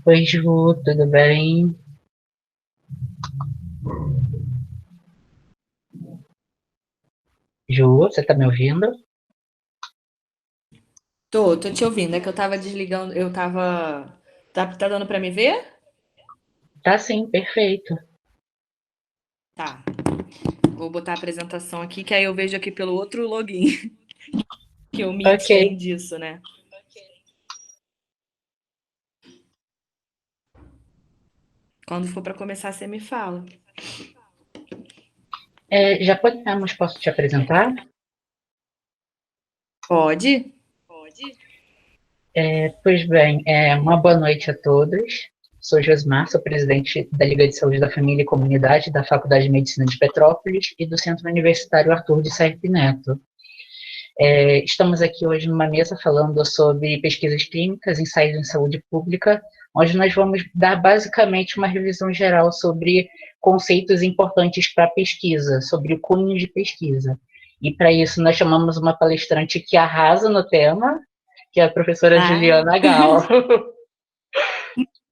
Oi, Ju, tudo bem? Ju, você tá me ouvindo? Tô te ouvindo. É que eu tava desligando, eu tava. Tá dando pra me ver? Tá sim, perfeito. Tá. Vou botar a apresentação aqui, que aí eu vejo aqui pelo outro login, que o Meet Ok. tem disso, né? Quando for pra começar, você me fala. Já podemos, posso te apresentar? Pode? Pois bem, uma boa noite a todos. Sou Josmar, sou presidente da Liga de Saúde da Família e Comunidade da Faculdade de Medicina de Petrópolis e do Centro Universitário Arthur de Serpa Neto. Estamos aqui hoje numa mesa falando sobre pesquisas clínicas, ensaios em saúde pública, onde nós vamos dar basicamente uma revisão geral sobre conceitos importantes para a pesquisa, sobre o cunho de pesquisa. E para isso nós chamamos uma palestrante que arrasa no tema, que é a professora Ah, Juliana Gal.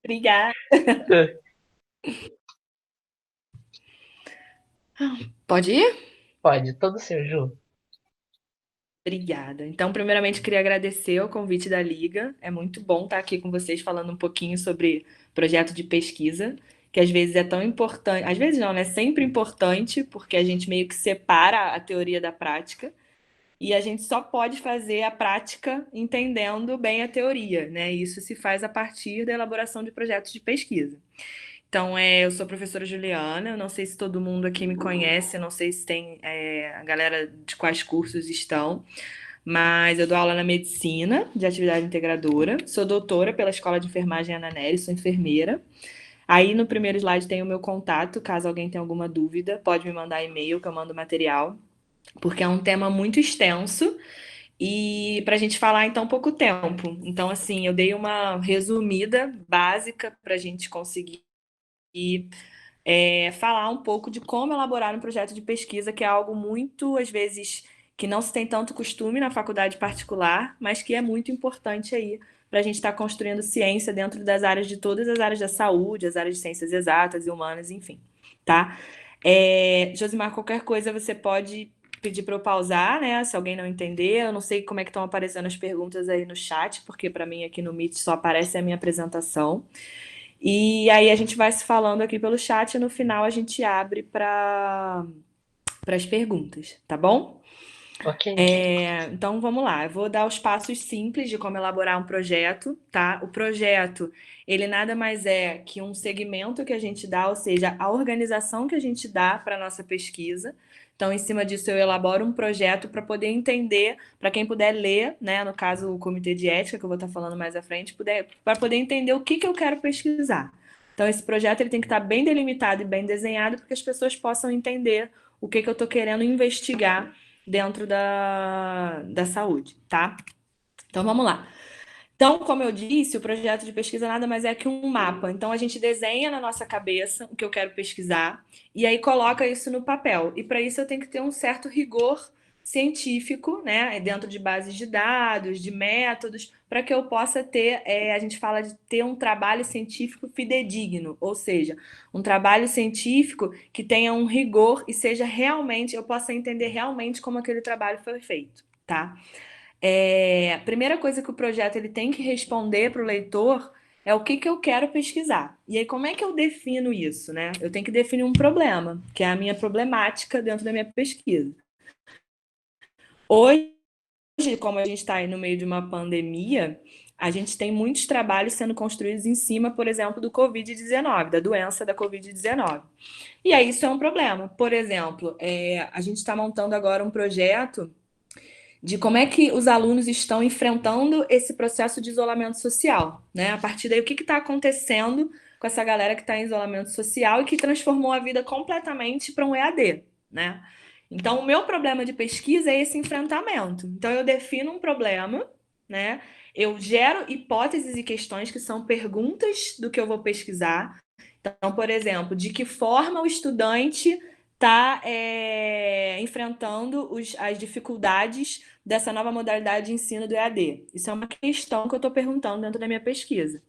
obrigada. Pode ir? Pode, todo seu, Ju. Obrigada. Então, primeiramente, queria agradecer o convite da Liga. É muito bom estar aqui com vocês falando um pouquinho sobre projeto de pesquisa, que às vezes é tão importante, às vezes não, né? Sempre importante, porque a gente meio que separa a teoria da prática, e a gente só pode fazer a prática entendendo bem a teoria, né? E isso se faz a partir da elaboração de projetos de pesquisa. Então, eu sou a professora Juliana, eu não sei se todo mundo aqui me conhece, eu não sei se tem a galera de quais cursos estão, mas eu dou aula na medicina de atividade integradora. Sou doutora pela Escola de Enfermagem Ana Nery, sou enfermeira. Aí no primeiro slide tem o meu contato, caso alguém tenha alguma dúvida, pode me mandar e-mail que eu mando material, porque é um tema muito extenso e para a gente falar em tão pouco tempo. Então, assim, eu dei uma resumida básica para a gente conseguir falar um pouco de como elaborar um projeto de pesquisa, que é algo muito, às vezes, que não se tem tanto costume na faculdade particular, mas que é muito importante aí para a gente estar construindo ciência dentro das áreas de todas as áreas da saúde, as áreas de ciências exatas e humanas, enfim, tá? Josimar, qualquer coisa você pode pedir para eu pausar, né? Se alguém não entender, eu não sei como é que estão aparecendo as perguntas aí no chat, porque para mim aqui no Meet só aparece a minha apresentação. E aí a gente vai se falando aqui pelo chat e no final a gente abre para as perguntas, tá bom? Ok. Então vamos lá, eu vou dar os passos simples de como elaborar um projeto, tá? O projeto, ele nada mais é que um segmento que a gente dá, ou seja, a organização que a gente dá para a nossa pesquisa. Então, em cima disso, eu elaboro um projeto para poder entender, para quem puder ler, né? No caso, o comitê de ética, que eu vou estar falando mais à frente, para poder entender o que eu quero pesquisar. Então, esse projeto ele tem que estar bem delimitado e bem desenhado para que as pessoas possam entender o que eu estou querendo investigar dentro da saúde, tá? Então vamos lá. Então, como eu disse, o projeto de pesquisa nada mais é que um mapa. Então, a gente desenha na nossa cabeça o que eu quero pesquisar e aí coloca isso no papel. E para isso eu tenho que ter um certo rigor científico, né, dentro de bases de dados, de métodos, para que eu possa ter, a gente fala de ter um trabalho científico fidedigno, ou seja, um trabalho científico que tenha um rigor e seja realmente, eu possa entender realmente como aquele trabalho foi feito, tá? A primeira coisa que o projeto ele tem que responder para o leitor é o que eu quero pesquisar. E aí, como é que eu defino isso, né? Eu tenho que definir um problema, que é a minha problemática dentro da minha pesquisa. Hoje, como a gente está aí no meio de uma pandemia, a gente tem muitos trabalhos sendo construídos em cima, por exemplo, do Covid-19, da doença da Covid-19. E aí isso é um problema. Por exemplo, a gente está montando agora um projeto de como é que os alunos estão enfrentando esse processo de isolamento social, né? A partir daí, o que está acontecendo com essa galera que está em isolamento social e que transformou a vida completamente para um EAD, né? Então, o meu problema de pesquisa é esse enfrentamento. Então, eu defino um problema, né? Eu gero hipóteses e questões que são perguntas do que eu vou pesquisar. Então, por exemplo, de que forma o estudante está enfrentando as dificuldades dessa nova modalidade de ensino do EAD? Isso é uma questão que eu estou perguntando dentro da minha pesquisa.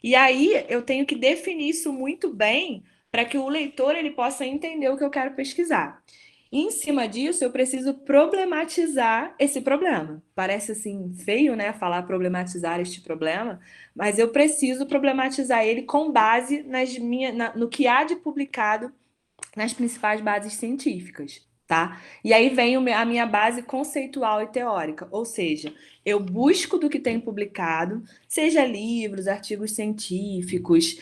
E aí eu tenho que definir isso muito bem para que o leitor ele possa entender o que eu quero pesquisar. E em cima disso, eu preciso problematizar esse problema. Parece assim feio, né, falar problematizar este problema, mas eu preciso problematizar ele com base no que há de publicado nas principais bases científicas, tá? E aí vem a minha base conceitual e teórica, ou seja, eu busco do que tem publicado, seja livros, artigos científicos,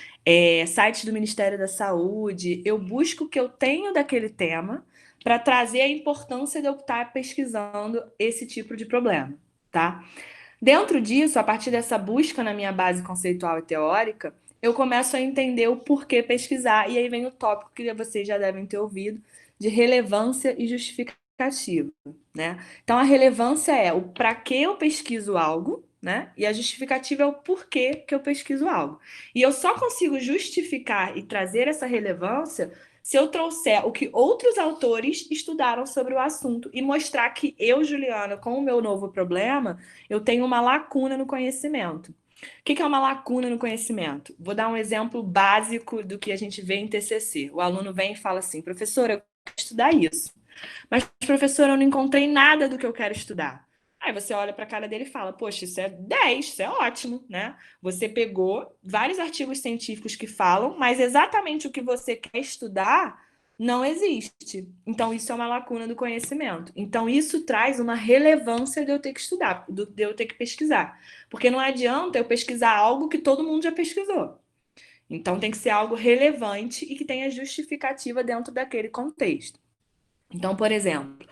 sites do Ministério da Saúde, eu busco o que eu tenho daquele tema para trazer a importância de eu estar pesquisando esse tipo de problema, tá? Dentro disso, a partir dessa busca na minha base conceitual e teórica, eu começo a entender o porquê pesquisar. E aí vem o tópico que vocês já devem ter ouvido, de relevância e justificativa, né? Então, a relevância é o para que eu pesquiso algo, né? E a justificativa é o porquê que eu pesquiso algo. E eu só consigo justificar e trazer essa relevância se eu trouxer o que outros autores estudaram sobre o assunto e mostrar que eu, Juliana, com o meu novo problema, eu tenho uma lacuna no conhecimento. O que é uma lacuna no conhecimento? Vou dar um exemplo básico do que a gente vê em TCC. O aluno vem e fala assim, professora, eu quero estudar isso. Mas, professora, eu não encontrei nada do que eu quero estudar. Aí você olha para a cara dele e fala, poxa, isso é 10, isso é ótimo, né? Você pegou vários artigos científicos que falam, mas exatamente o que você quer estudar não existe. Então, isso é uma lacuna do conhecimento. Então, isso traz uma relevância de eu ter que estudar, de eu ter que pesquisar. Porque não adianta eu pesquisar algo que todo mundo já pesquisou. Então, tem que ser algo relevante e que tenha justificativa dentro daquele contexto. Então, por exemplo,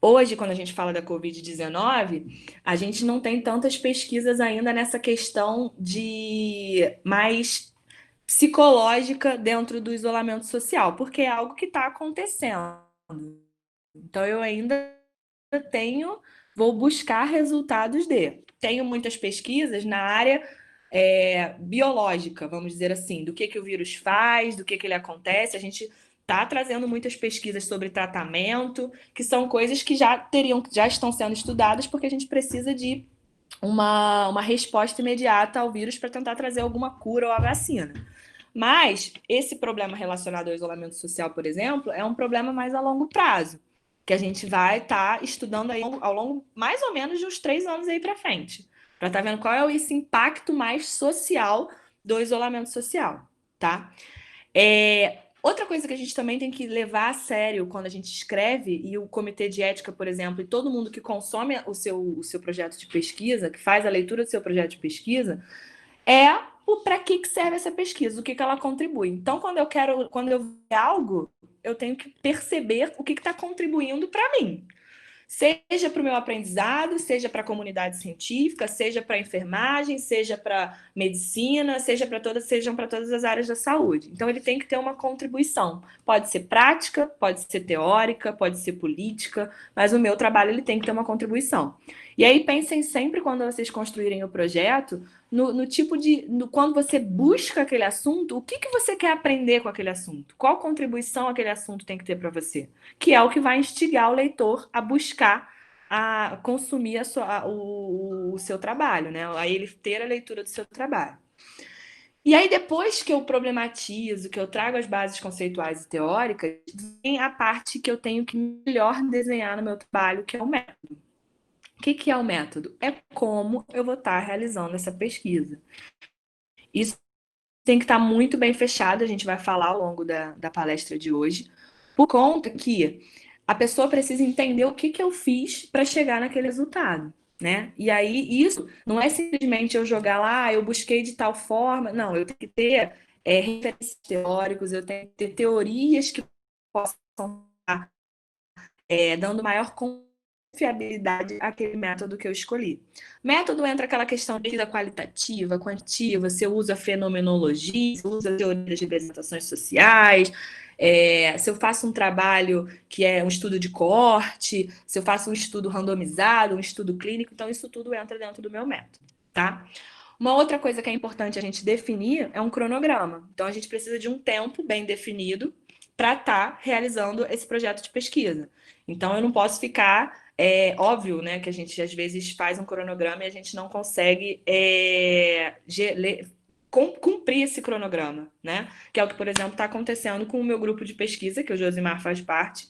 hoje, quando a gente fala da Covid-19, a gente não tem tantas pesquisas ainda nessa questão de mais psicológica dentro do isolamento social, porque é algo que está acontecendo. Então, eu ainda vou buscar resultados de. Tenho muitas pesquisas na área biológica, vamos dizer assim, do que o vírus faz, do que ele acontece. A gente está trazendo muitas pesquisas sobre tratamento, que são coisas que já estão sendo estudadas, porque a gente precisa de uma resposta imediata ao vírus para tentar trazer alguma cura ou a vacina. Mas esse problema relacionado ao isolamento social, por exemplo, é um problema mais a longo prazo, que a gente vai estar estudando aí ao longo mais ou menos de uns 3 anos aí para frente, para estar vendo qual é esse impacto mais social do isolamento social, tá? Outra coisa que a gente também tem que levar a sério quando a gente escreve, e o comitê de ética, por exemplo, e todo mundo que consome o seu projeto de pesquisa, que faz a leitura do seu projeto de pesquisa, é o para que serve essa pesquisa, o que ela contribui. Então, quando eu ver algo, eu tenho que perceber o que está contribuindo para mim. Seja para o meu aprendizado, seja para a comunidade científica, seja para a enfermagem, seja para medicina, sejam para todas as áreas da saúde. Então, ele tem que ter uma contribuição. Pode ser prática, pode ser teórica, pode ser política, mas o meu trabalho ele tem que ter uma contribuição. E aí, pensem sempre, quando vocês construírem o projeto, no tipo de... quando você busca aquele assunto, o que você quer aprender com aquele assunto? Qual contribuição aquele assunto tem que ter para você? Que é o que vai instigar o leitor a buscar, a consumir o seu trabalho, né? A ele ter a leitura do seu trabalho. E aí, depois que eu problematizo, que eu trago as bases conceituais e teóricas, vem a parte que eu tenho que melhor desenhar no meu trabalho, que é o método. O que é o método? É como eu vou estar realizando essa pesquisa. Isso tem que estar muito bem fechado, a gente vai falar ao longo da palestra de hoje, por conta que a pessoa precisa entender o que eu fiz para chegar naquele resultado, né? E aí, isso não é simplesmente eu jogar lá, eu busquei de tal forma. Não, eu tenho que ter referências teóricos, eu tenho que ter teorias que possam estar dando maior confiabilidade àquele método que eu escolhi. Método entra aquela questão de pesquisa qualitativa, quantitativa, você usa fenomenologia, você usa teorias de representações sociais, se eu faço um trabalho que é um estudo de coorte, se eu faço um estudo randomizado, um estudo clínico, então isso tudo entra dentro do meu método, tá? Uma outra coisa que é importante a gente definir é um cronograma. Então, a gente precisa de um tempo bem definido para estar realizando esse projeto de pesquisa. Então, eu não posso ficar... É óbvio, né, que a gente às vezes faz um cronograma e a gente não consegue cumprir esse cronograma, né? Que é o que, por exemplo, está acontecendo com o meu grupo de pesquisa, que o Josimar faz parte,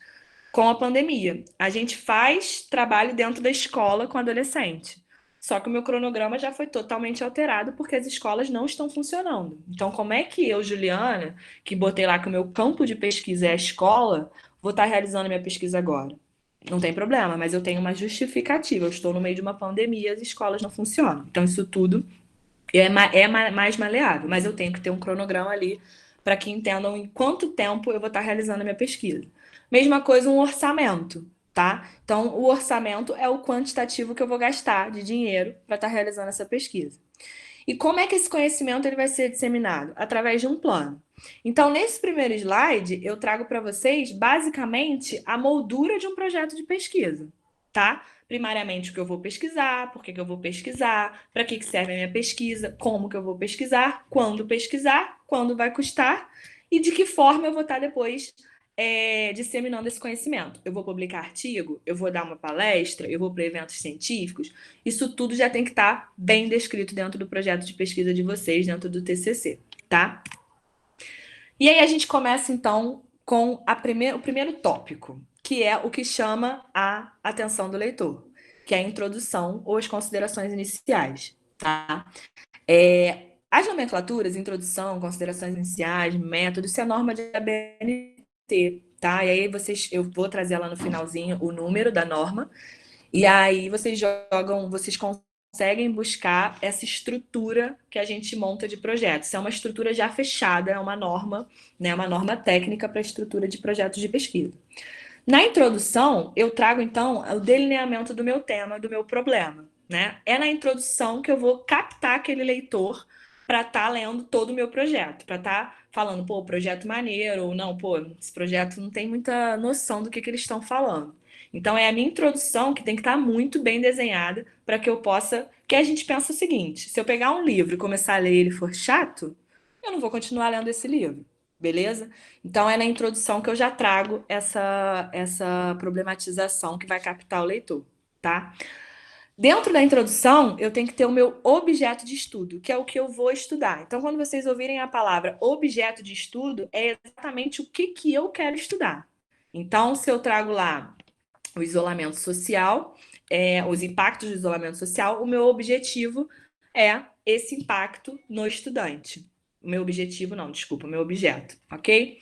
com a pandemia. A gente faz trabalho dentro da escola com adolescente. Só que o meu cronograma já foi totalmente alterado porque as escolas não estão funcionando. Então, como é que eu, Juliana, que botei lá que o meu campo de pesquisa é a escola, vou estar realizando a minha pesquisa agora? Não tem problema, mas eu tenho uma justificativa. Eu estou no meio de uma pandemia, as escolas não funcionam. Então, isso tudo mais maleável, mas eu tenho que ter um cronograma ali para que entendam em quanto tempo eu vou estar realizando a minha pesquisa. Mesma coisa, um orçamento, tá? Então, o orçamento é o quantitativo que eu vou gastar de dinheiro para estar realizando essa pesquisa. E como é que esse conhecimento ele vai ser disseminado? Através de um plano. Então, nesse primeiro slide, eu trago para vocês, basicamente, a moldura de um projeto de pesquisa, tá? Primariamente, o que eu vou pesquisar, por que eu vou pesquisar, para que serve a minha pesquisa, como que eu vou pesquisar, quando vai custar e de que forma eu vou estar depois disseminando esse conhecimento. Eu vou publicar artigo, eu vou dar uma palestra, eu vou para eventos científicos. Isso tudo já tem que estar bem descrito dentro do projeto de pesquisa de vocês, dentro do TCC, tá? E aí a gente começa, então, com o primeiro tópico, que é o que chama a atenção do leitor, que é a introdução ou as considerações iniciais, tá? As nomenclaturas, introdução, considerações iniciais, método, isso é norma de ABNT, tá? E aí eu vou trazer lá no finalzinho o número da norma, e aí vocês conseguem buscar essa estrutura que a gente monta de projetos. Isso é uma estrutura já fechada, é uma norma, né? Uma norma técnica para a estrutura de projetos de pesquisa. Na introdução, eu trago, então, o delineamento do meu tema, do meu problema, né? É na introdução que eu vou captar aquele leitor para estar lendo todo o meu projeto, para estar falando, pô, projeto maneiro, ou não, pô, esse projeto não tem muita noção do que eles estão falando. Então, é a minha introdução que tem que estar muito bem desenhada para que eu possa... Que a gente pensa o seguinte, se eu pegar um livro e começar a ler ele e for chato, eu não vou continuar lendo esse livro, beleza? Então, é na introdução que eu já trago essa problematização que vai captar o leitor, tá? Dentro da introdução, eu tenho que ter o meu objeto de estudo, que é o que eu vou estudar. Então, quando vocês ouvirem a palavra objeto de estudo, é exatamente o que eu quero estudar. Então, se eu trago lá o isolamento social, os impactos do isolamento social, o meu objetivo é esse impacto no estudante. O meu objetivo, não, desculpa, o meu objeto, ok?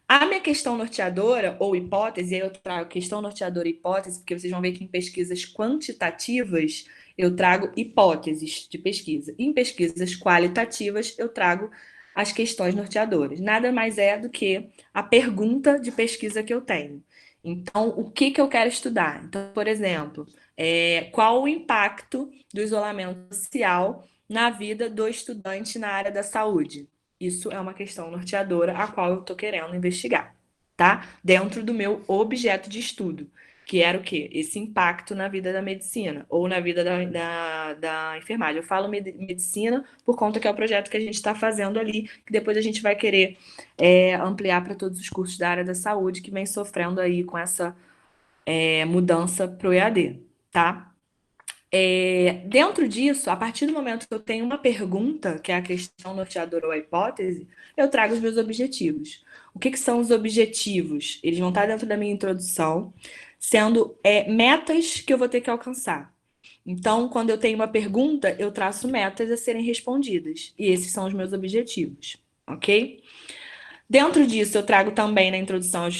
A minha questão norteadora, ou hipótese, aí eu trago questão norteadora e hipótese, porque vocês vão ver que em pesquisas quantitativas eu trago hipóteses de pesquisa. Em pesquisas qualitativas eu trago as questões norteadoras. Nada mais é do que a pergunta de pesquisa que eu tenho. Então, o que eu quero estudar? Então, por exemplo, qual o impacto do isolamento social na vida do estudante na área da saúde? Isso é uma questão norteadora a qual eu estou querendo investigar, tá? Dentro do meu objeto de estudo, que era o quê? Esse impacto na vida da medicina ou na vida da enfermagem. Eu falo medicina por conta que é o projeto que a gente está fazendo ali, que depois a gente vai querer ampliar para todos os cursos da área da saúde que vem sofrendo aí com essa mudança para o EAD, tá? Dentro disso, a partir do momento que eu tenho uma pergunta, que é a questão norteadora ou a hipótese, eu trago os meus objetivos. O que são os objetivos? Eles vão estar dentro da minha introdução, sendo metas que eu vou ter que alcançar. Então, quando eu tenho uma pergunta, eu traço metas a serem respondidas. E esses são os meus objetivos, ok? Dentro disso, eu trago também na introdução a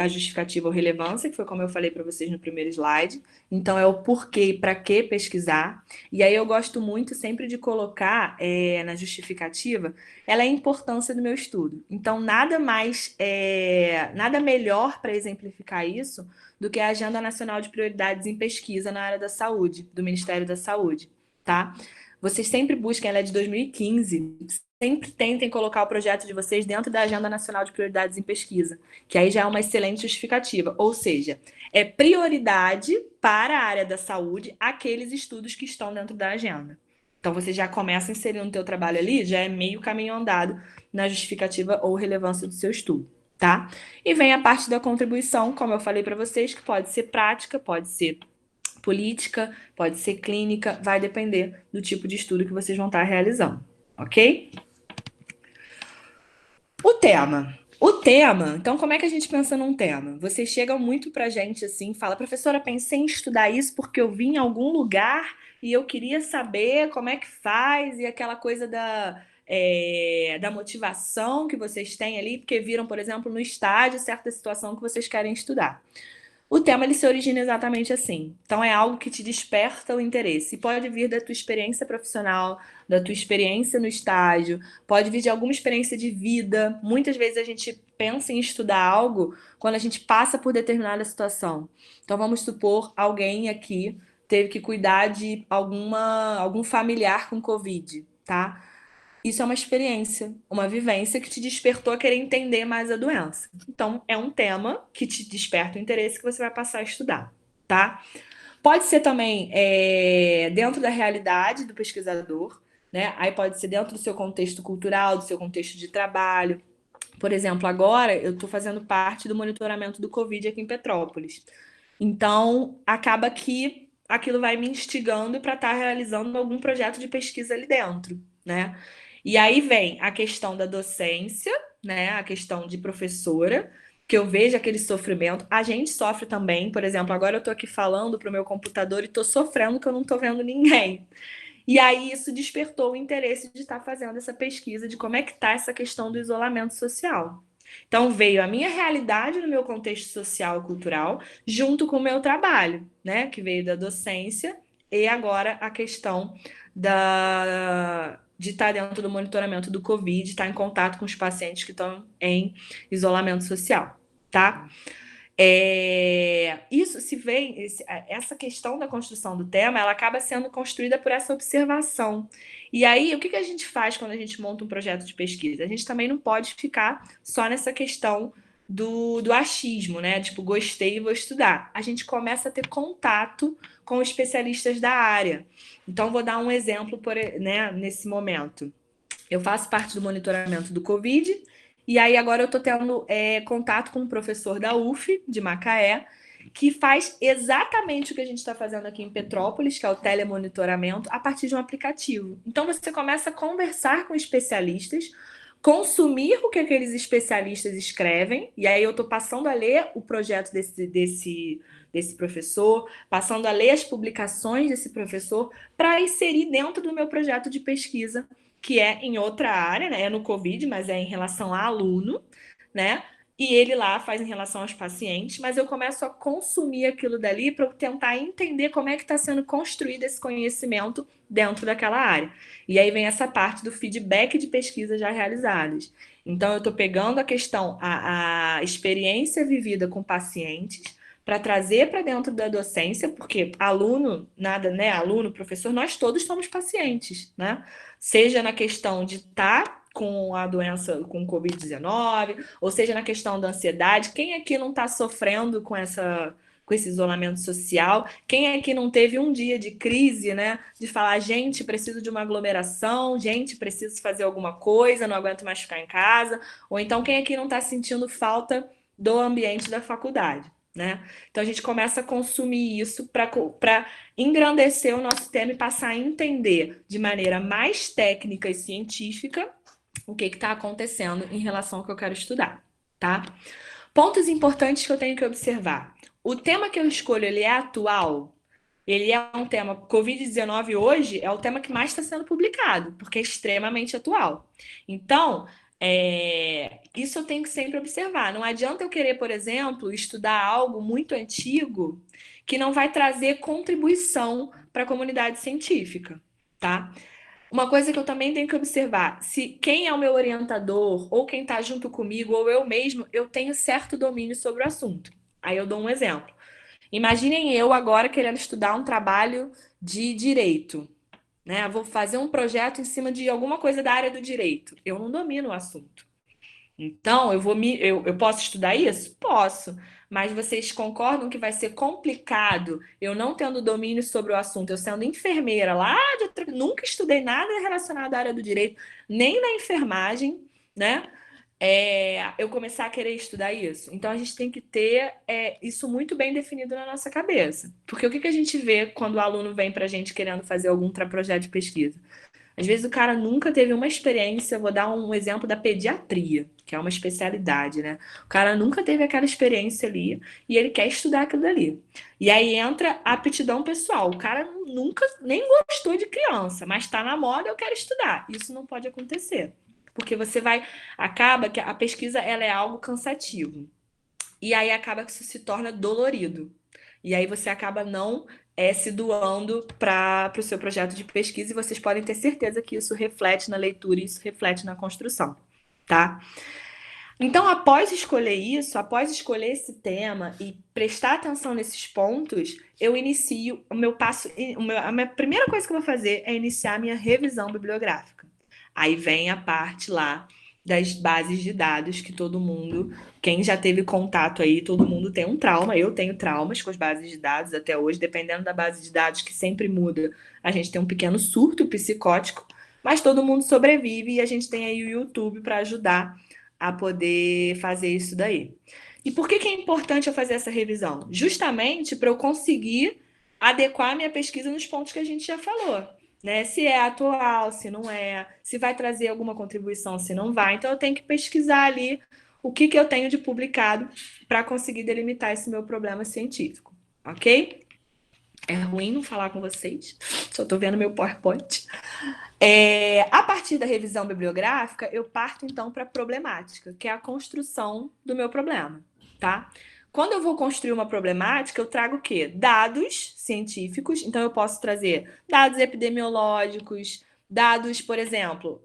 justificativa ou relevância, que foi como eu falei para vocês no primeiro slide. Então, é o porquê e para que pesquisar. E aí eu gosto muito sempre de colocar na justificativa ela é a importância do meu estudo. Então, nada melhor para exemplificar isso do que a Agenda Nacional de Prioridades em Pesquisa na área da saúde, do Ministério da Saúde, tá? Vocês sempre busquem, ela é de 2015, sempre tentem colocar o projeto de vocês dentro da Agenda Nacional de Prioridades em Pesquisa, que aí já é uma excelente justificativa. Ou seja, é prioridade para a área da saúde aqueles estudos que estão dentro da agenda. Então, você já começa a inserir no teu trabalho ali, já é meio caminho andado na justificativa ou relevância do seu estudo, tá? E vem a parte da contribuição, como eu falei para vocês, que pode ser prática, pode ser política, pode ser clínica, vai depender do tipo de estudo que vocês vão estar realizando, ok? O tema. O tema, então como é que a gente pensa num tema? Vocês chegam muito pra gente assim, fala, professora, pensei em estudar isso porque eu vi em algum lugar e eu queria saber como é que faz e aquela coisa da motivação que vocês têm ali, porque viram, por exemplo, no estágio certa situação que vocês querem estudar. O tema ele se origina exatamente assim. Então é algo que te desperta o interesse. Pode vir da tua experiência profissional, da tua experiência no estágio, pode vir de alguma experiência de vida. Muitas vezes a gente pensa em estudar algo quando a gente passa por determinada situação. Então vamos supor alguém aqui teve que cuidar de algum familiar com Covid, tá? Isso é uma experiência, uma vivência que te despertou a querer entender mais a doença. Então, é um tema que te desperta o interesse que você vai passar a estudar, tá? Pode ser também dentro da realidade do pesquisador, né? Aí pode ser dentro do seu contexto cultural, do seu contexto de trabalho. Por exemplo, agora eu estou fazendo parte do monitoramento do Covid aqui em Petrópolis. Então, acaba que aquilo vai me instigando para estar realizando algum projeto de pesquisa ali dentro, né? E aí vem a questão da docência, né? A questão de professora, que eu vejo aquele sofrimento. A gente sofre também, por exemplo, agora eu estou aqui falando para o meu computador e estou sofrendo que eu não estou vendo ninguém. E aí isso despertou o interesse de estar fazendo essa pesquisa de como é que está essa questão do isolamento social. Então veio a minha realidade no meu contexto social e cultural, junto com o meu trabalho, né? Que veio da docência, e agora a questão de estar dentro do monitoramento do Covid, estar em contato com os pacientes que estão em isolamento social, tá? Isso se vê, essa questão da construção do tema, ela acaba sendo construída por essa observação. E aí, o que a gente faz quando a gente monta um projeto de pesquisa? A gente também não pode ficar só nessa questão do achismo, né? Tipo, gostei e vou estudar. A gente começa a ter contato com especialistas da área. Então, vou dar um exemplo, né, nesse momento. Eu faço parte do monitoramento do Covid, e aí agora eu estou tendo contato com um professor da UF, de Macaé, que faz exatamente o que a gente está fazendo aqui em Petrópolis, que é o telemonitoramento, a partir de um aplicativo. Então você começa a conversar com especialistas, consumir o que aqueles especialistas escrevem, e aí eu estou passando a ler o projeto desse professor, passando a ler as publicações desse professor, para inserir dentro do meu projeto de pesquisa, que é em outra área, né? É no Covid, mas é em relação a aluno, né? E ele lá faz em relação aos pacientes, mas eu começo a consumir aquilo dali para tentar entender como é que está sendo construído esse conhecimento dentro daquela área. E aí vem essa parte do feedback de pesquisas já realizadas. Então, eu estou pegando a questão, a experiência vivida com pacientes, para trazer para dentro da docência, porque aluno, nada, né? Aluno, professor, nós todos somos pacientes, né? Seja na questão de estar com a doença, com o Covid-19, ou seja na questão da ansiedade. Quem aqui não está sofrendo com esse isolamento social? Quem aqui não teve um dia de crise, né? De falar, gente, preciso de uma aglomeração, gente, preciso fazer alguma coisa, não aguento mais ficar em casa. Ou então, quem aqui não está sentindo falta do ambiente da faculdade, né? Então, a gente começa a consumir isso para engrandecer o nosso tema e passar a entender de maneira mais técnica e científica o que está acontecendo em relação ao que eu quero estudar, tá? Pontos importantes que eu tenho que observar. O tema que eu escolho, ele é atual? Ele é um tema... Covid-19 hoje é o tema que mais está sendo publicado, porque é extremamente atual. Então, isso eu tenho que sempre observar. Não adianta eu querer, por exemplo, estudar algo muito antigo que não vai trazer contribuição para a comunidade científica, tá? Uma coisa que eu também tenho que observar, se quem é o meu orientador, ou quem está junto comigo, ou eu mesmo, eu tenho certo domínio sobre o assunto. Aí eu dou um exemplo. Imaginem eu agora querendo estudar um trabalho de direito, né? Vou fazer um projeto em cima de alguma coisa da área do direito. Eu não domino o assunto. Então, eu posso estudar isso? Posso. Mas vocês concordam que vai ser complicado eu não tendo domínio sobre o assunto, eu sendo enfermeira lá, nunca estudei nada relacionado à área do direito, nem na enfermagem, né? eu começar a querer estudar isso. Então, a gente tem que ter isso muito bem definido na nossa cabeça. Porque o que a gente vê quando o aluno vem para a gente querendo fazer algum projeto de pesquisa? Às vezes o cara nunca teve uma experiência, vou dar um exemplo da pediatria, que é uma especialidade, né? O cara nunca teve aquela experiência ali e ele quer estudar aquilo ali. E aí entra a aptidão pessoal. O cara nunca nem gostou de criança, mas está na moda, eu quero estudar. Isso não pode acontecer. Porque acaba que a pesquisa ela é algo cansativo. E aí acaba que isso se torna dolorido. E aí você acaba não se doando para o seu projeto de pesquisa e vocês podem ter certeza que isso reflete na leitura e isso reflete na construção, tá? Então, após escolher isso, após escolher esse tema e prestar atenção nesses pontos, eu inicio o meu passo. A minha primeira coisa que eu vou fazer é iniciar a minha revisão bibliográfica. Aí vem a parte lá das bases de dados que todo mundo, quem já teve contato aí, todo mundo tem um trauma. Eu tenho traumas com as bases de dados até hoje, dependendo da base de dados que sempre muda, a gente tem um pequeno surto psicótico, mas todo mundo sobrevive e a gente tem aí o YouTube para ajudar a poder fazer isso daí. E por que é importante eu fazer essa revisão? Justamente para eu conseguir adequar a minha pesquisa nos pontos que a gente já falou. Né? Se é atual, se não é, se vai trazer alguma contribuição, se não vai. Então, eu tenho que pesquisar ali o que eu tenho de publicado para conseguir delimitar esse meu problema científico, ok? É ruim não falar com vocês, só estou vendo meu PowerPoint. A partir da revisão bibliográfica, eu parto então para a problemática, que é a construção do meu problema, tá? Quando eu vou construir uma problemática, eu trago o quê? Dados científicos. Então, eu posso trazer dados epidemiológicos, dados, por exemplo,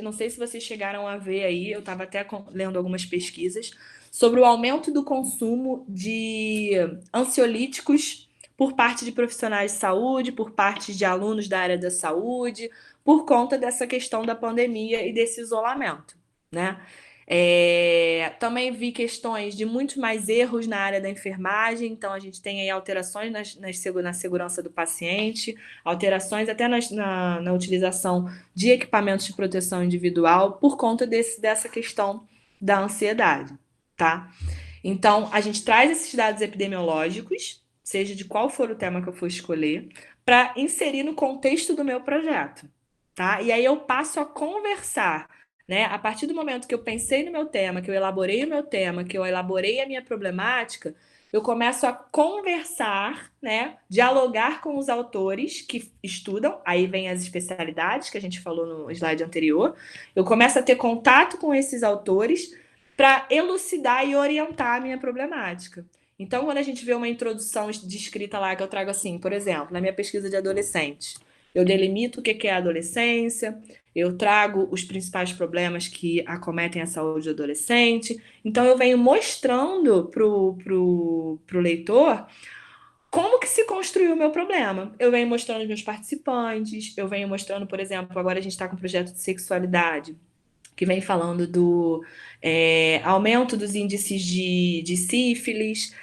não sei se vocês chegaram a ver aí, eu estava até lendo algumas pesquisas sobre o aumento do consumo de ansiolíticos por parte de profissionais de saúde, por parte de alunos da área da saúde, por conta dessa questão da pandemia e desse isolamento, né? Também vi questões de muito mais erros na área da enfermagem, então a gente tem aí alterações na segurança do paciente, alterações até na utilização de equipamentos de proteção individual por conta dessa questão da ansiedade, tá? Então, a gente traz esses dados epidemiológicos, seja de qual for o tema que eu for escolher, para inserir no contexto do meu projeto, tá? E aí eu passo a conversar, né? A partir do momento que eu pensei no meu tema, que eu elaborei o meu tema, que eu elaborei a minha problemática, eu começo a conversar, né? Dialogar com os autores que estudam, aí vem as especialidades que a gente falou no slide anterior. Eu começo a ter contato com esses autores para elucidar e orientar a minha problemática. Então, quando a gente vê uma introdução de escrita lá que eu trago assim, por exemplo, na minha pesquisa de adolescentes, eu delimito o que é a adolescência, eu trago os principais problemas que acometem a saúde do adolescente. Então, eu venho mostrando pro leitor como que se construiu o meu problema. Eu venho mostrando os meus participantes, eu venho mostrando, por exemplo, agora a gente está com um projeto de sexualidade, que vem falando do aumento dos índices de sífilis,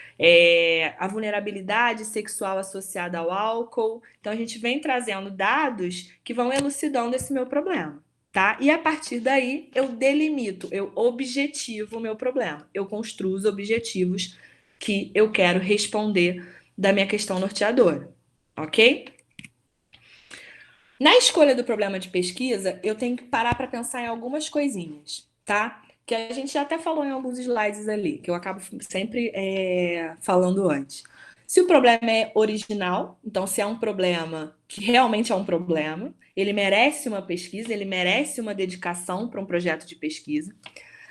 a vulnerabilidade sexual associada ao álcool. Então, a gente vem trazendo dados que vão elucidando esse meu problema, tá? E a partir daí, eu delimito, eu objetivo o meu problema. Eu construo os objetivos que eu quero responder da minha questão norteadora, ok? Na escolha do problema de pesquisa, eu tenho que parar para pensar em algumas coisinhas, tá? Que a gente já até falou em alguns slides ali, que eu acabo sempre falando antes. Se o problema é original, então se é um problema que realmente é um problema, ele merece uma pesquisa, ele merece uma dedicação para um projeto de pesquisa.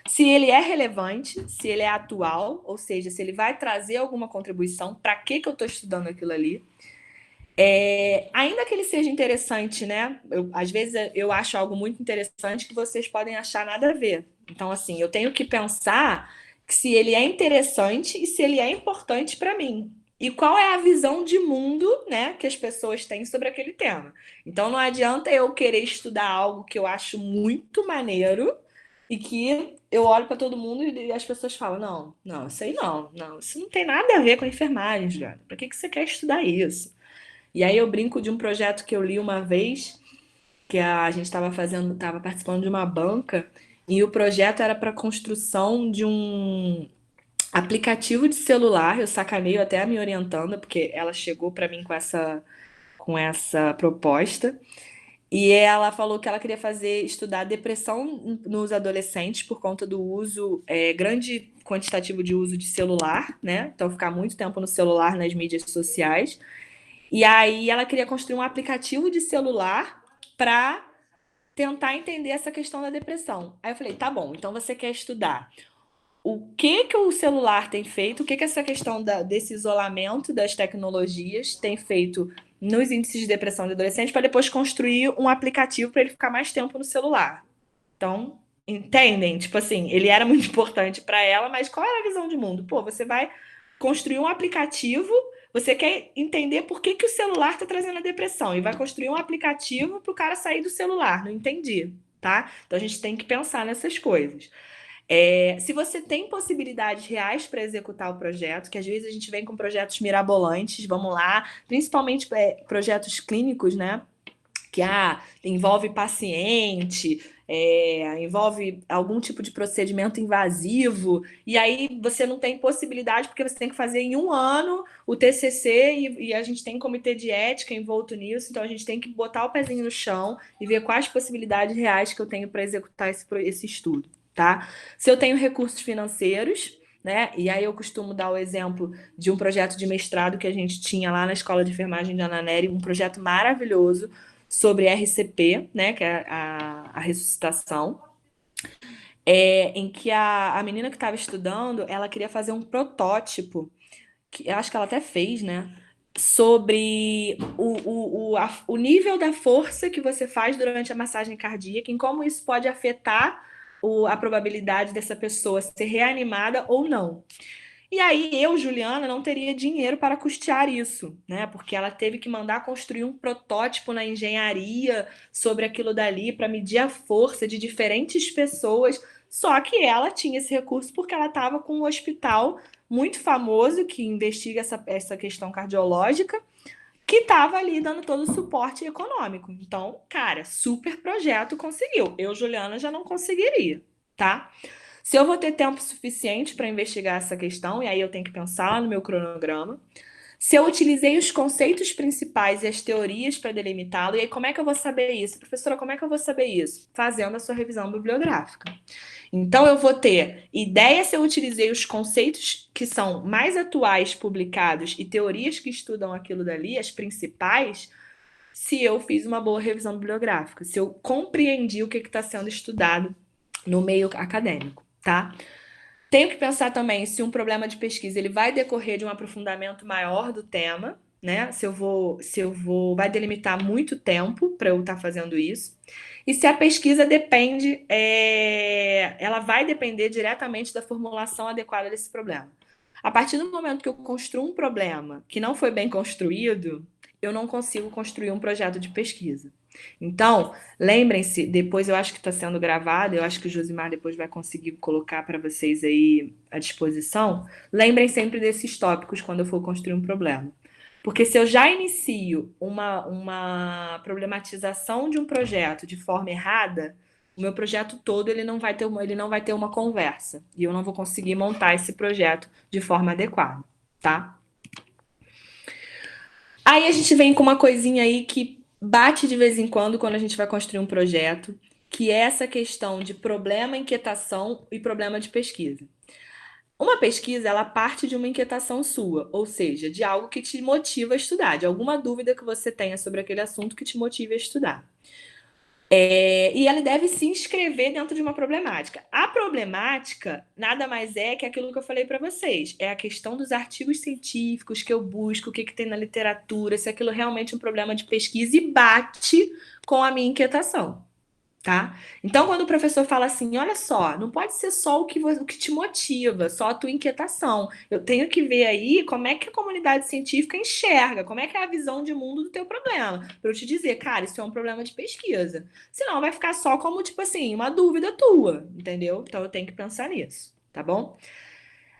Se ele é relevante, se ele é atual, ou seja, se ele vai trazer alguma contribuição, para que eu estou estudando aquilo ali. Ainda que ele seja interessante, né? Às vezes eu acho algo muito interessante que vocês podem achar nada a ver. Então, assim, eu tenho que pensar que se ele é interessante e se ele é importante para mim. E qual é a visão de mundo, né, que as pessoas têm sobre aquele tema. Então, não adianta eu querer estudar algo que eu acho muito maneiro e que eu olho para todo mundo e as pessoas falam: não, isso aí não, isso não tem nada a ver com a enfermagem, Juliana. Para que você quer estudar isso? E aí eu brinco de um projeto que eu li uma vez, que a gente estava participando de uma banca, E o projeto era para a construção de um aplicativo de celular. Eu sacaneio até a minha orientanda, porque ela chegou para mim com essa proposta. E ela falou que ela queria estudar depressão nos adolescentes por conta do uso, grande quantitativo de uso de celular, né? Então, ficar muito tempo no celular, nas mídias sociais. E aí ela queria construir um aplicativo de celular para tentar entender essa questão da depressão. Aí eu falei, tá bom, então você quer estudar o que que o celular tem feito, o que que essa questão desse isolamento das tecnologias tem feito nos índices de depressão de adolescentes, para depois construir um aplicativo para ele ficar mais tempo no celular. Então, entendem? Tipo assim, ele era muito importante para ela, mas qual era a visão de mundo? Pô, você vai construir um aplicativo, você quer entender por que que o celular está trazendo a depressão e vai construir um aplicativo para o cara sair do celular. Não entendi, tá? Então a gente tem que pensar nessas coisas. Se você tem possibilidades reais para executar o projeto, que às vezes a gente vem com projetos mirabolantes, vamos lá, principalmente projetos clínicos, né? Que envolve paciente, envolve algum tipo de procedimento invasivo, e aí você não tem possibilidade, porque você tem que fazer em um ano o TCC, e a gente tem comitê de ética envolto nisso, então a gente tem que botar o pezinho no chão e ver quais possibilidades reais que eu tenho para executar esse estudo, tá? Se eu tenho recursos financeiros, né? E aí eu costumo dar o exemplo de um projeto de mestrado que a gente tinha lá na Escola de Enfermagem de Ananeri, um projeto maravilhoso, sobre RCP, né, que é a ressuscitação, em que a menina que estava estudando, ela queria fazer um protótipo, que eu acho que ela até fez, né, sobre o nível da força que você faz durante a massagem cardíaca, em como isso pode afetar a probabilidade dessa pessoa ser reanimada ou não. E aí eu, Juliana, não teria dinheiro para custear isso, né? Porque ela teve que mandar construir um protótipo na engenharia sobre aquilo dali para medir a força de diferentes pessoas. Só que ela tinha esse recurso porque ela estava com um hospital muito famoso que investiga essa questão cardiológica, que estava ali dando todo o suporte econômico. Então, cara, super projeto conseguiu. Eu, Juliana, já não conseguiria, tá? Se eu vou ter tempo suficiente para investigar essa questão, e aí eu tenho que pensar no meu cronograma. Se eu utilizei os conceitos principais e as teorias para delimitá-lo, e aí como é que eu vou saber isso? Professora, como é que eu vou saber isso? Fazendo a sua revisão bibliográfica. Então, eu vou ter ideia se eu utilizei os conceitos que são mais atuais publicados e teorias que estudam aquilo dali, as principais, se eu fiz uma boa revisão bibliográfica, se eu compreendi o que está sendo estudado no meio acadêmico, tá? Tenho que pensar também se um problema de pesquisa ele vai decorrer de um aprofundamento maior do tema, né? Vai delimitar muito tempo para eu estar fazendo isso. E se a pesquisa ela vai depender diretamente da formulação adequada desse problema. A partir do momento que eu construo um problema que não foi bem construído, eu não consigo construir um projeto de pesquisa. Então, lembrem-se, depois eu acho que está sendo gravado, eu acho que o Josimar depois vai conseguir colocar para vocês aí à disposição. Lembrem sempre desses tópicos quando eu for construir um problema. Porque se eu já inicio uma problematização de um projeto de forma errada, o meu projeto todo ele não vai ter uma conversa. E eu não vou conseguir montar esse projeto de forma adequada, tá? Aí a gente vem com uma coisinha aí que bate de vez em quando a gente vai construir um projeto, que é essa questão de problema, inquietação e problema de pesquisa. Uma pesquisa, ela parte de uma inquietação sua, ou seja, de algo que te motiva a estudar, de alguma dúvida que você tenha sobre aquele assunto que te motive a estudar. E ela deve se inscrever dentro de uma problemática. A problemática nada mais é que aquilo que eu falei para vocês. É a questão dos artigos científicos que eu busco, o que tem na literatura, se aquilo realmente é um problema de pesquisa e bate com a minha inquietação. Tá? Então, quando o professor fala assim, olha só, não pode ser só o que te motiva, só a tua inquietação. Eu tenho que ver aí como é que a comunidade científica enxerga, como é que é a visão de mundo do teu problema. Para eu te dizer, cara, isso é um problema de pesquisa. Senão vai ficar só como, tipo assim, uma dúvida tua, entendeu? Então eu tenho que pensar nisso, tá bom?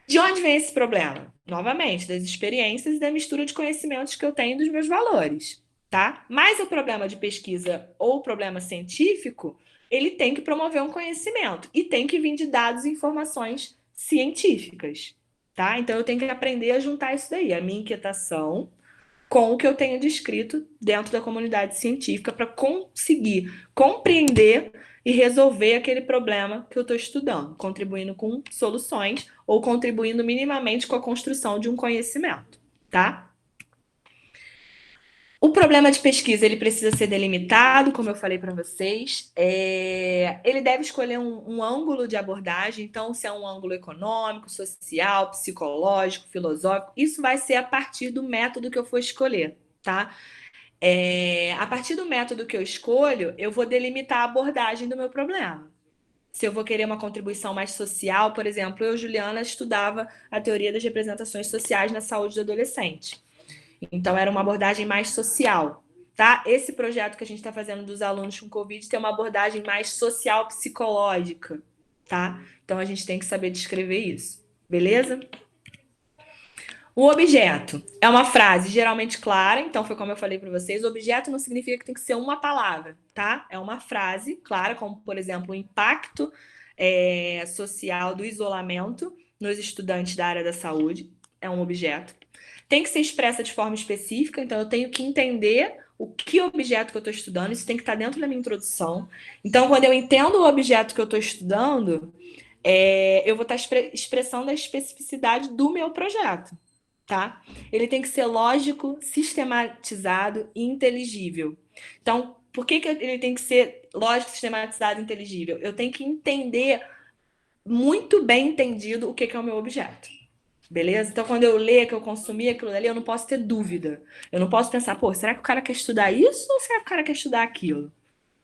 De onde vem esse problema? Novamente, das experiências e da mistura de conhecimentos que eu tenho dos meus valores. tá? Mas o problema de pesquisa ou o problema científico, ele tem que promover um conhecimento e tem que vir de dados e informações científicas, tá? Então eu tenho que aprender a juntar isso daí, a minha inquietação com o que eu tenho descrito dentro da comunidade científica para conseguir compreender e resolver aquele problema que eu estou estudando, contribuindo com soluções ou contribuindo minimamente com a construção de um conhecimento, tá? O problema de pesquisa ele precisa ser delimitado, como eu falei para vocês. Ele deve escolher um ângulo de abordagem, então, se é um ângulo econômico, social, psicológico, filosófico, isso vai ser a partir do método que eu for escolher, tá? A partir do método que eu escolho, eu vou delimitar a abordagem do meu problema. Se eu vou querer uma contribuição mais social, por exemplo, eu, Juliana, estudava a teoria das representações sociais na saúde do adolescente. Então, era uma abordagem mais social, tá? Esse projeto que a gente está fazendo dos alunos com Covid tem uma abordagem mais social-psicológica, tá? Então, a gente tem que saber descrever isso, beleza? O objeto é uma frase geralmente clara, então foi como eu falei para vocês, o objeto não significa que tem que ser uma palavra, tá? É uma frase clara, como, por exemplo, o impacto social do isolamento nos estudantes da área da saúde, é um objeto. Tem que ser expressa de forma específica, então eu tenho que entender o que objeto que eu estou estudando, isso tem que estar dentro da minha introdução. Então, quando eu entendo o objeto que eu estou estudando, eu vou estar expressando a especificidade do meu projeto, tá? Ele tem que ser lógico, sistematizado e inteligível. Então, por que ele tem que ser lógico, sistematizado e inteligível? Eu tenho que entender muito bem entendido o que é o meu objeto. Beleza? Então, quando eu ler, que eu consumir aquilo ali, eu não posso ter dúvida. Eu não posso pensar, pô, será que o cara quer estudar isso ou será que o cara quer estudar aquilo?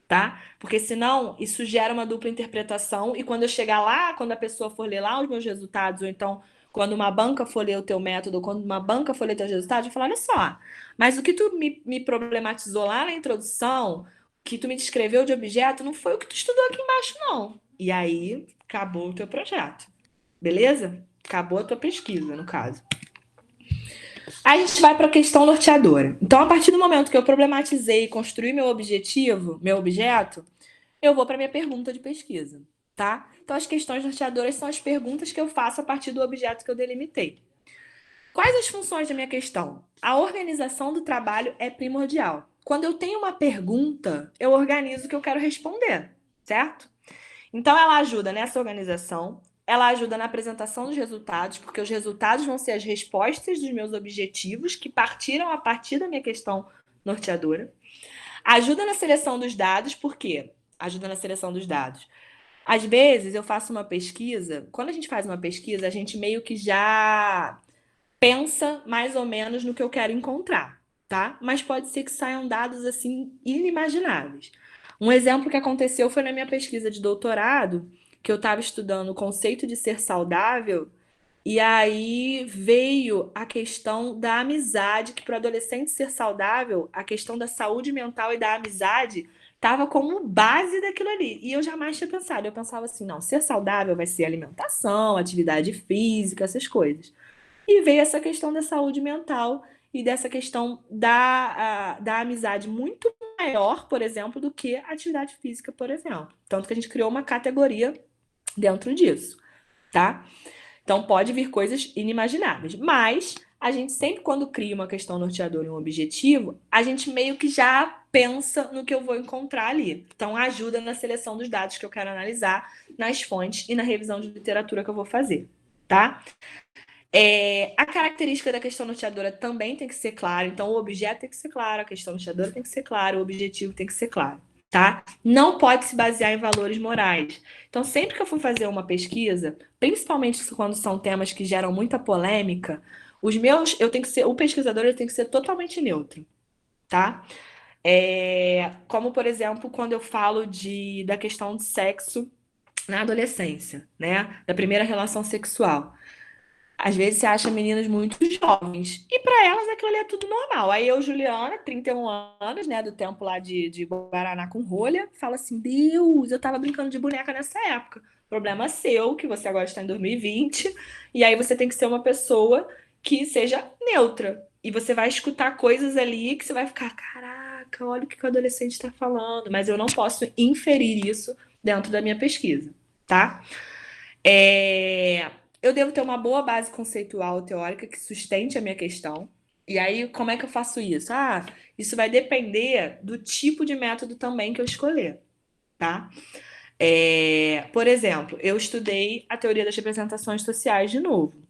Tá? Porque senão isso gera uma dupla interpretação e quando eu chegar lá, quando a pessoa for ler lá os meus resultados, ou então quando uma banca for ler o teu método, ou quando uma banca for ler teus resultados, eu vou falar, olha só, mas o que tu me problematizou lá na introdução, que tu me descreveu de objeto, não foi o que tu estudou aqui embaixo, não. E aí, acabou o teu projeto. Beleza? Acabou a tua pesquisa, no caso. Aí a gente vai para a questão norteadora. Então, a partir do momento que eu problematizei e construí meu objetivo, meu objeto, eu vou para minha pergunta de pesquisa, tá? Então, as questões norteadoras são as perguntas que eu faço a partir do objeto que eu delimitei. Quais as funções da minha questão? A organização do trabalho é primordial. Quando eu tenho uma pergunta, eu organizo o que eu quero responder, certo? Então, ela ajuda nessa organização, ela ajuda na apresentação dos resultados, porque os resultados vão ser as respostas dos meus objetivos, que partiram a partir da minha questão norteadora. Ajuda na seleção dos dados, por quê? Ajuda na seleção dos dados. Às vezes, eu faço uma pesquisa, quando a gente faz uma pesquisa, a gente meio que já pensa mais ou menos no que eu quero encontrar, tá? Mas pode ser que saiam dados, assim, inimagináveis. Um exemplo que aconteceu foi na minha pesquisa de doutorado, que eu estava estudando o conceito de ser saudável, e aí veio a questão da amizade, que para o adolescente ser saudável, a questão da saúde mental e da amizade estava como base daquilo ali. E eu jamais tinha pensado. Eu pensava assim, não, ser saudável vai ser alimentação, atividade física, essas coisas. E veio essa questão da saúde mental e dessa questão da amizade muito maior, por exemplo, do que a atividade física, por exemplo. Tanto que a gente criou uma categoria dentro disso, tá? Então pode vir coisas inimagináveis, mas a gente sempre quando cria uma questão norteadora e um objetivo, a gente meio que já pensa no que eu vou encontrar ali. Então ajuda na seleção dos dados que eu quero analisar, nas fontes e na revisão de literatura que eu vou fazer, tá? A característica da questão norteadora também tem que ser clara, então o objeto tem que ser claro, a questão norteadora tem que ser clara, o objetivo tem que ser claro, tá? Não pode se basear em valores morais. Então, sempre que eu for fazer uma pesquisa, principalmente quando são temas que geram muita polêmica, o pesquisador ele tem que ser totalmente neutro, tá? Como, por exemplo, quando eu falo da questão de sexo na adolescência, né? Da primeira relação sexual. Às vezes você acha meninas muito jovens. E para elas aquilo ali é tudo normal. Aí eu, Juliana, 31 anos, né, do tempo lá de Guaraná com rolha, fala assim: Deus, eu tava brincando de boneca nessa época. Problema seu, que você agora está em 2020. E aí você tem que ser uma pessoa que seja neutra. E você vai escutar coisas ali que você vai ficar, caraca, caraca, olha o que o adolescente está falando, mas eu não posso inferir isso dentro da minha pesquisa, tá? Eu devo ter uma boa base conceitual teórica que sustente a minha questão. E aí, como é que eu faço isso? Isso vai depender do tipo de método também que eu escolher, tá? Por exemplo, eu estudei a teoria das representações sociais de novo.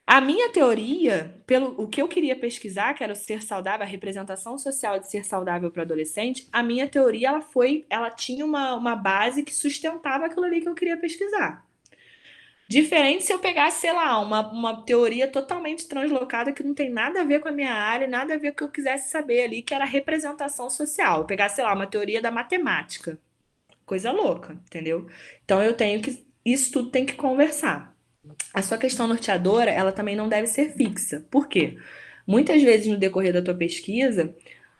A minha teoria, pelo o que eu queria pesquisar, que era o ser saudável, a representação social de ser saudável para adolescente, a minha teoria ela tinha uma base que sustentava aquilo ali que eu queria pesquisar. Diferente se eu pegasse, sei lá, uma teoria totalmente translocada que não tem nada a ver com a minha área, nada a ver com o que eu quisesse saber ali, que era a representação social. Eu pegasse, sei lá, uma teoria da matemática. Coisa louca, entendeu? Então eu tenho que. Isso tudo tem que conversar. A sua questão norteadora, ela também não deve ser fixa. Por quê? Muitas vezes no decorrer da tua pesquisa,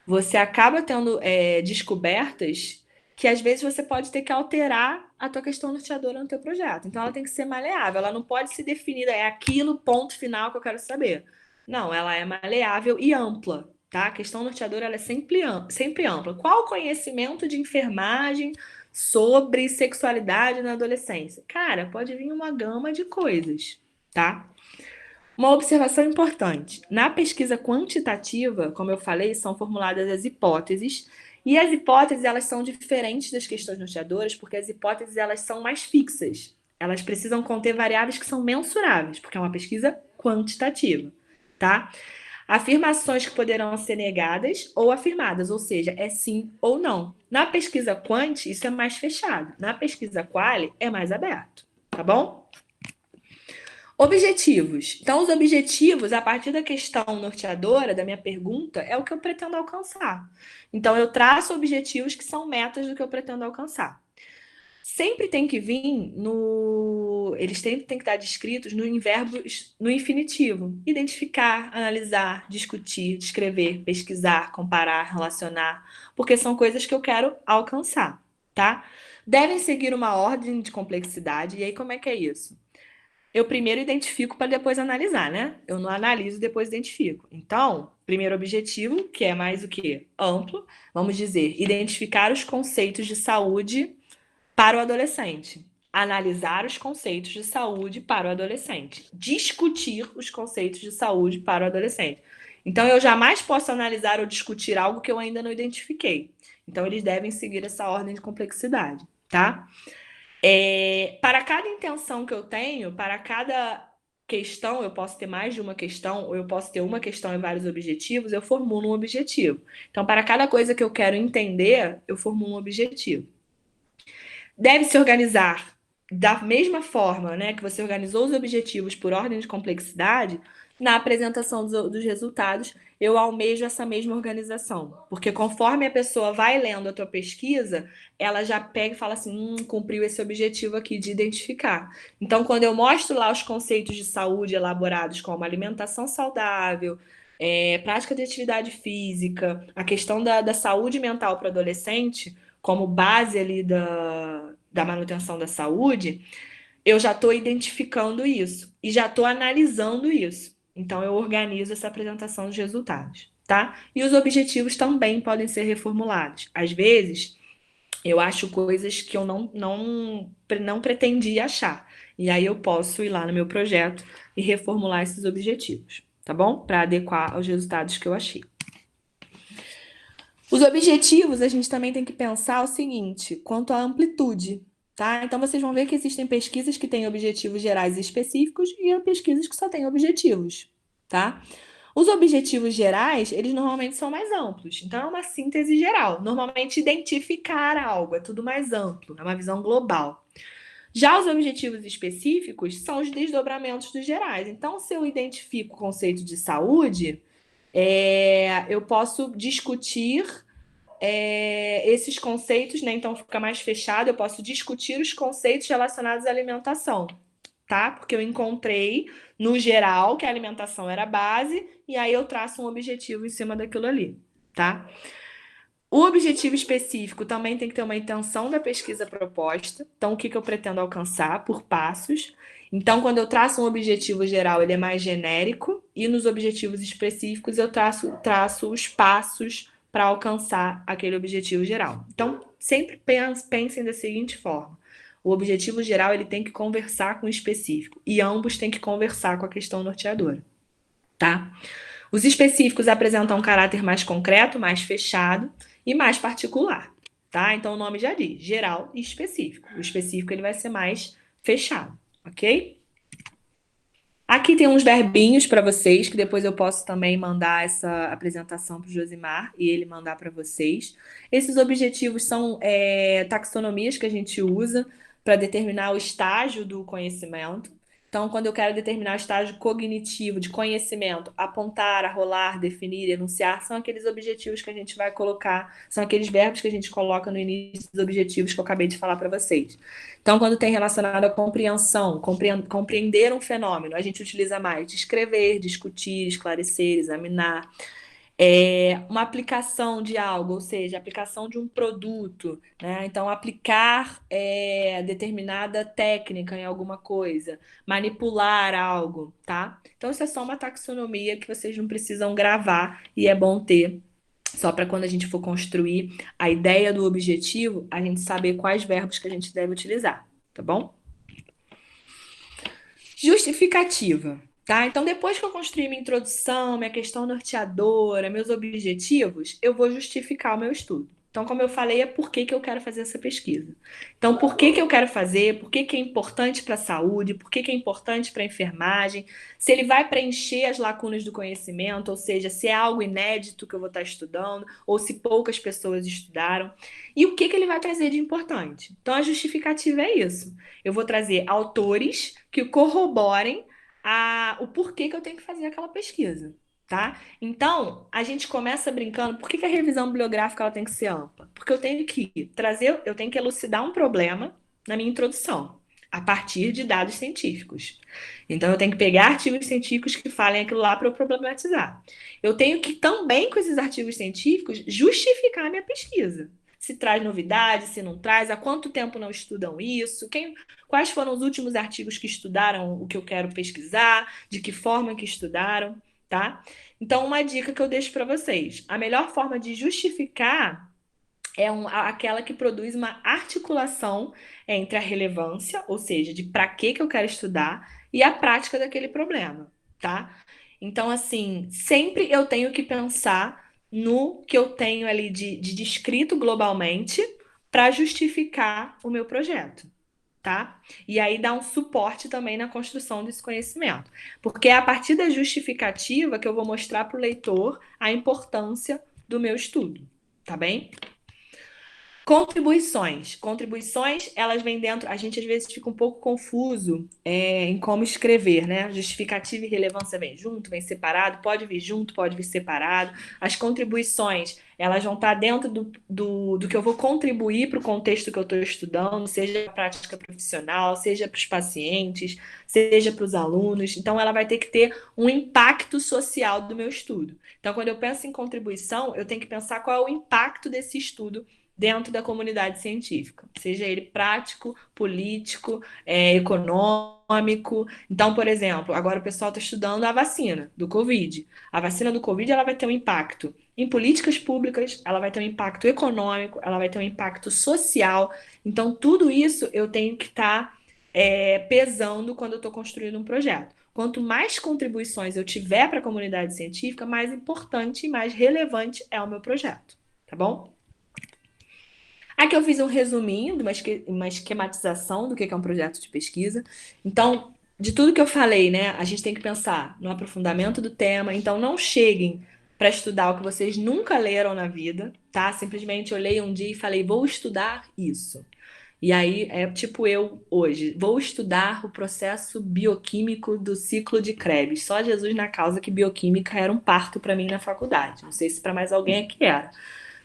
você acaba tendo descobertas que às vezes você pode ter que alterar a tua questão norteadora no teu projeto. Então ela tem que ser maleável, ela não pode ser definida, é aquilo, ponto final que eu quero saber. Não, ela é maleável e ampla, tá? A questão norteadora ela é sempre ampla. Qual o conhecimento de enfermagem sobre sexualidade na adolescência? Cara, pode vir uma gama de coisas, tá? Uma observação importante. Na pesquisa quantitativa, como eu falei, são formuladas as hipóteses, e as hipóteses elas são diferentes das questões norteadoras, porque as hipóteses elas são mais fixas. Elas precisam conter variáveis que são mensuráveis, porque é uma pesquisa quantitativa, tá? Afirmações que poderão ser negadas ou afirmadas, ou seja, é sim ou não. Na pesquisa quant, isso é mais fechado. Na pesquisa quali, é mais aberto, tá bom? Objetivos. Então, os objetivos, a partir da questão norteadora, da minha pergunta, é o que eu pretendo alcançar. Então, eu traço objetivos que são metas do que eu pretendo alcançar. Sempre tem que vir no. Eles sempre têm que estar descritos em verbos no infinitivo. Identificar, analisar, discutir, descrever, pesquisar, comparar, relacionar, porque são coisas que eu quero alcançar, tá? Devem seguir uma ordem de complexidade. E aí, como é que é isso? Eu primeiro identifico para depois analisar, né? Eu não analiso e depois identifico. Então, primeiro objetivo, que é mais o quê? Amplo, vamos dizer, identificar os conceitos de saúde para o adolescente. Analisar os conceitos de saúde para o adolescente. Discutir os conceitos de saúde para o adolescente. Então, eu jamais posso analisar ou discutir algo que eu ainda não identifiquei. Então, eles devem seguir essa ordem de complexidade, tá? Para cada intenção que eu tenho, para cada questão, eu posso ter mais de uma questão, ou eu posso ter uma questão e vários objetivos, eu formulo um objetivo. Então, para cada coisa que eu quero entender, eu formulo um objetivo. Deve se organizar da mesma forma, né, que você organizou os objetivos por ordem de complexidade. Na apresentação dos resultados, eu almejo essa mesma organização. Porque conforme a pessoa vai lendo a tua pesquisa, ela já pega e fala assim, cumpriu esse objetivo aqui de identificar. Então, quando eu mostro lá os conceitos de saúde elaborados como alimentação saudável, prática de atividade física, a questão da saúde mental para o adolescente, como base ali da manutenção da saúde, eu já estou identificando isso e já estou analisando isso. Então, eu organizo essa apresentação dos resultados, tá? E os objetivos também podem ser reformulados. Às vezes, eu acho coisas que eu não pretendia achar. E aí eu posso ir lá no meu projeto e reformular esses objetivos, tá bom? Para adequar aos resultados que eu achei. Os objetivos, a gente também tem que pensar o seguinte, quanto à amplitude, tá? Então, vocês vão ver que existem pesquisas que têm objetivos gerais e específicos e pesquisas que só têm objetivos, tá? Os objetivos gerais, eles normalmente são mais amplos. Então, é uma síntese geral. Normalmente, identificar algo é tudo mais amplo, é uma visão global. Já os objetivos específicos são os desdobramentos dos gerais. Então, se eu identifico o conceito de saúde, eu posso discutir esses conceitos, né? Então fica mais fechado, eu posso discutir os conceitos relacionados à alimentação, tá? Porque eu encontrei, no geral, que a alimentação era a base, e aí eu traço um objetivo em cima daquilo ali, tá? O objetivo específico também tem que ter uma intenção da pesquisa proposta. Então, o que eu pretendo alcançar por passos. Então, quando eu traço um objetivo geral, ele é mais genérico, e nos objetivos específicos eu traço os passos para alcançar aquele objetivo geral. Então, sempre pensem da seguinte forma: o objetivo geral ele tem que conversar com o específico e ambos têm que conversar com a questão norteadora, tá? Os específicos apresentam um caráter mais concreto, mais fechado e mais particular, tá? Então o nome já diz, geral e específico. O específico ele vai ser mais fechado, ok? Aqui tem uns verbinhos para vocês, que depois eu posso também mandar essa apresentação para o Josimar e ele mandar para vocês. Esses objetivos são taxonomias que a gente usa para determinar o estágio do conhecimento. Então, quando eu quero determinar o estágio cognitivo de conhecimento, apontar, arrolar, definir, enunciar, são aqueles objetivos que a gente vai colocar, são aqueles verbos que a gente coloca no início dos objetivos que eu acabei de falar para vocês. Então, quando tem relacionado à compreensão, compreender um fenômeno, a gente utiliza mais descrever, discutir, esclarecer, examinar. Uma aplicação de algo, ou seja, aplicação de um produto, né? Então, aplicar determinada técnica em alguma coisa, manipular algo, tá? Então, isso é só uma taxonomia que vocês não precisam gravar e é bom ter. Só para quando a gente for construir a ideia do objetivo, a gente saber quais verbos que a gente deve utilizar, tá bom? Justificativa, tá? Então, depois que eu construir minha introdução, minha questão norteadora, meus objetivos, eu vou justificar o meu estudo. Então, como eu falei, é por que que eu quero fazer essa pesquisa. Então, por que que eu quero fazer, por que que é importante para a saúde, por que que é importante para a enfermagem, se ele vai preencher as lacunas do conhecimento, ou seja, se é algo inédito que eu vou estar estudando, ou se poucas pessoas estudaram, e o que que ele vai trazer de importante. Então, a justificativa é isso. Eu vou trazer autores que corroborem o porquê que eu tenho que fazer aquela pesquisa, tá? Então, a gente começa brincando, por que que a revisão bibliográfica ela tem que ser ampla? Porque eu tenho que eu tenho que elucidar um problema na minha introdução, a partir de dados científicos. Então, eu tenho que pegar artigos científicos que falem aquilo lá para eu problematizar. Eu tenho que também, com esses artigos científicos, justificar a minha pesquisa. Se traz novidades, se não traz, há quanto tempo não estudam isso, quais foram os últimos artigos que estudaram o que eu quero pesquisar, de que forma que estudaram, tá? Então, uma dica que eu deixo para vocês: a melhor forma de justificar é aquela que produz uma articulação entre a relevância, ou seja, de para que eu quero estudar, e a prática daquele problema, tá? Então, assim, sempre eu tenho que pensar no que eu tenho ali de descrito globalmente para justificar o meu projeto, tá? E aí dá um suporte também na construção desse conhecimento. Porque é a partir da justificativa que eu vou mostrar para o leitor a importância do meu estudo, tá bem? Contribuições. Contribuições, elas vêm dentro. A gente às vezes fica um pouco confuso em como escrever, né? Justificativa e relevância vem junto, vem separado, pode vir junto, pode vir separado. As contribuições, elas vão estar dentro do que eu vou contribuir para o contexto que eu estou estudando, seja para a prática profissional, seja para os pacientes, seja para os alunos. Então, ela vai ter que ter um impacto social do meu estudo. Então, quando eu penso em contribuição, eu tenho que pensar qual é o impacto desse estudo dentro da comunidade científica, seja ele prático, político, econômico. Então, por exemplo, agora o pessoal está estudando a vacina do Covid. A vacina do Covid ela vai ter um impacto em políticas públicas, ela vai ter um impacto econômico, ela vai ter um impacto social. Então, tudo isso eu tenho que estar pesando quando eu estou construindo um projeto. Quanto mais contribuições eu tiver para a comunidade científica, mais importante e mais relevante é o meu projeto, tá bom? Aqui eu fiz um resuminho, uma esquematização do que é um projeto de pesquisa. Então, de tudo que eu falei, né, a gente tem que pensar no aprofundamento do tema. Então, não cheguem para estudar o que vocês nunca leram na vida, tá? Simplesmente eu olhei um dia e falei, vou estudar isso. E aí é tipo eu hoje, vou estudar o processo bioquímico do ciclo de Krebs. Só Jesus na causa que bioquímica era um parto para mim na faculdade. Não sei se para mais alguém aqui era,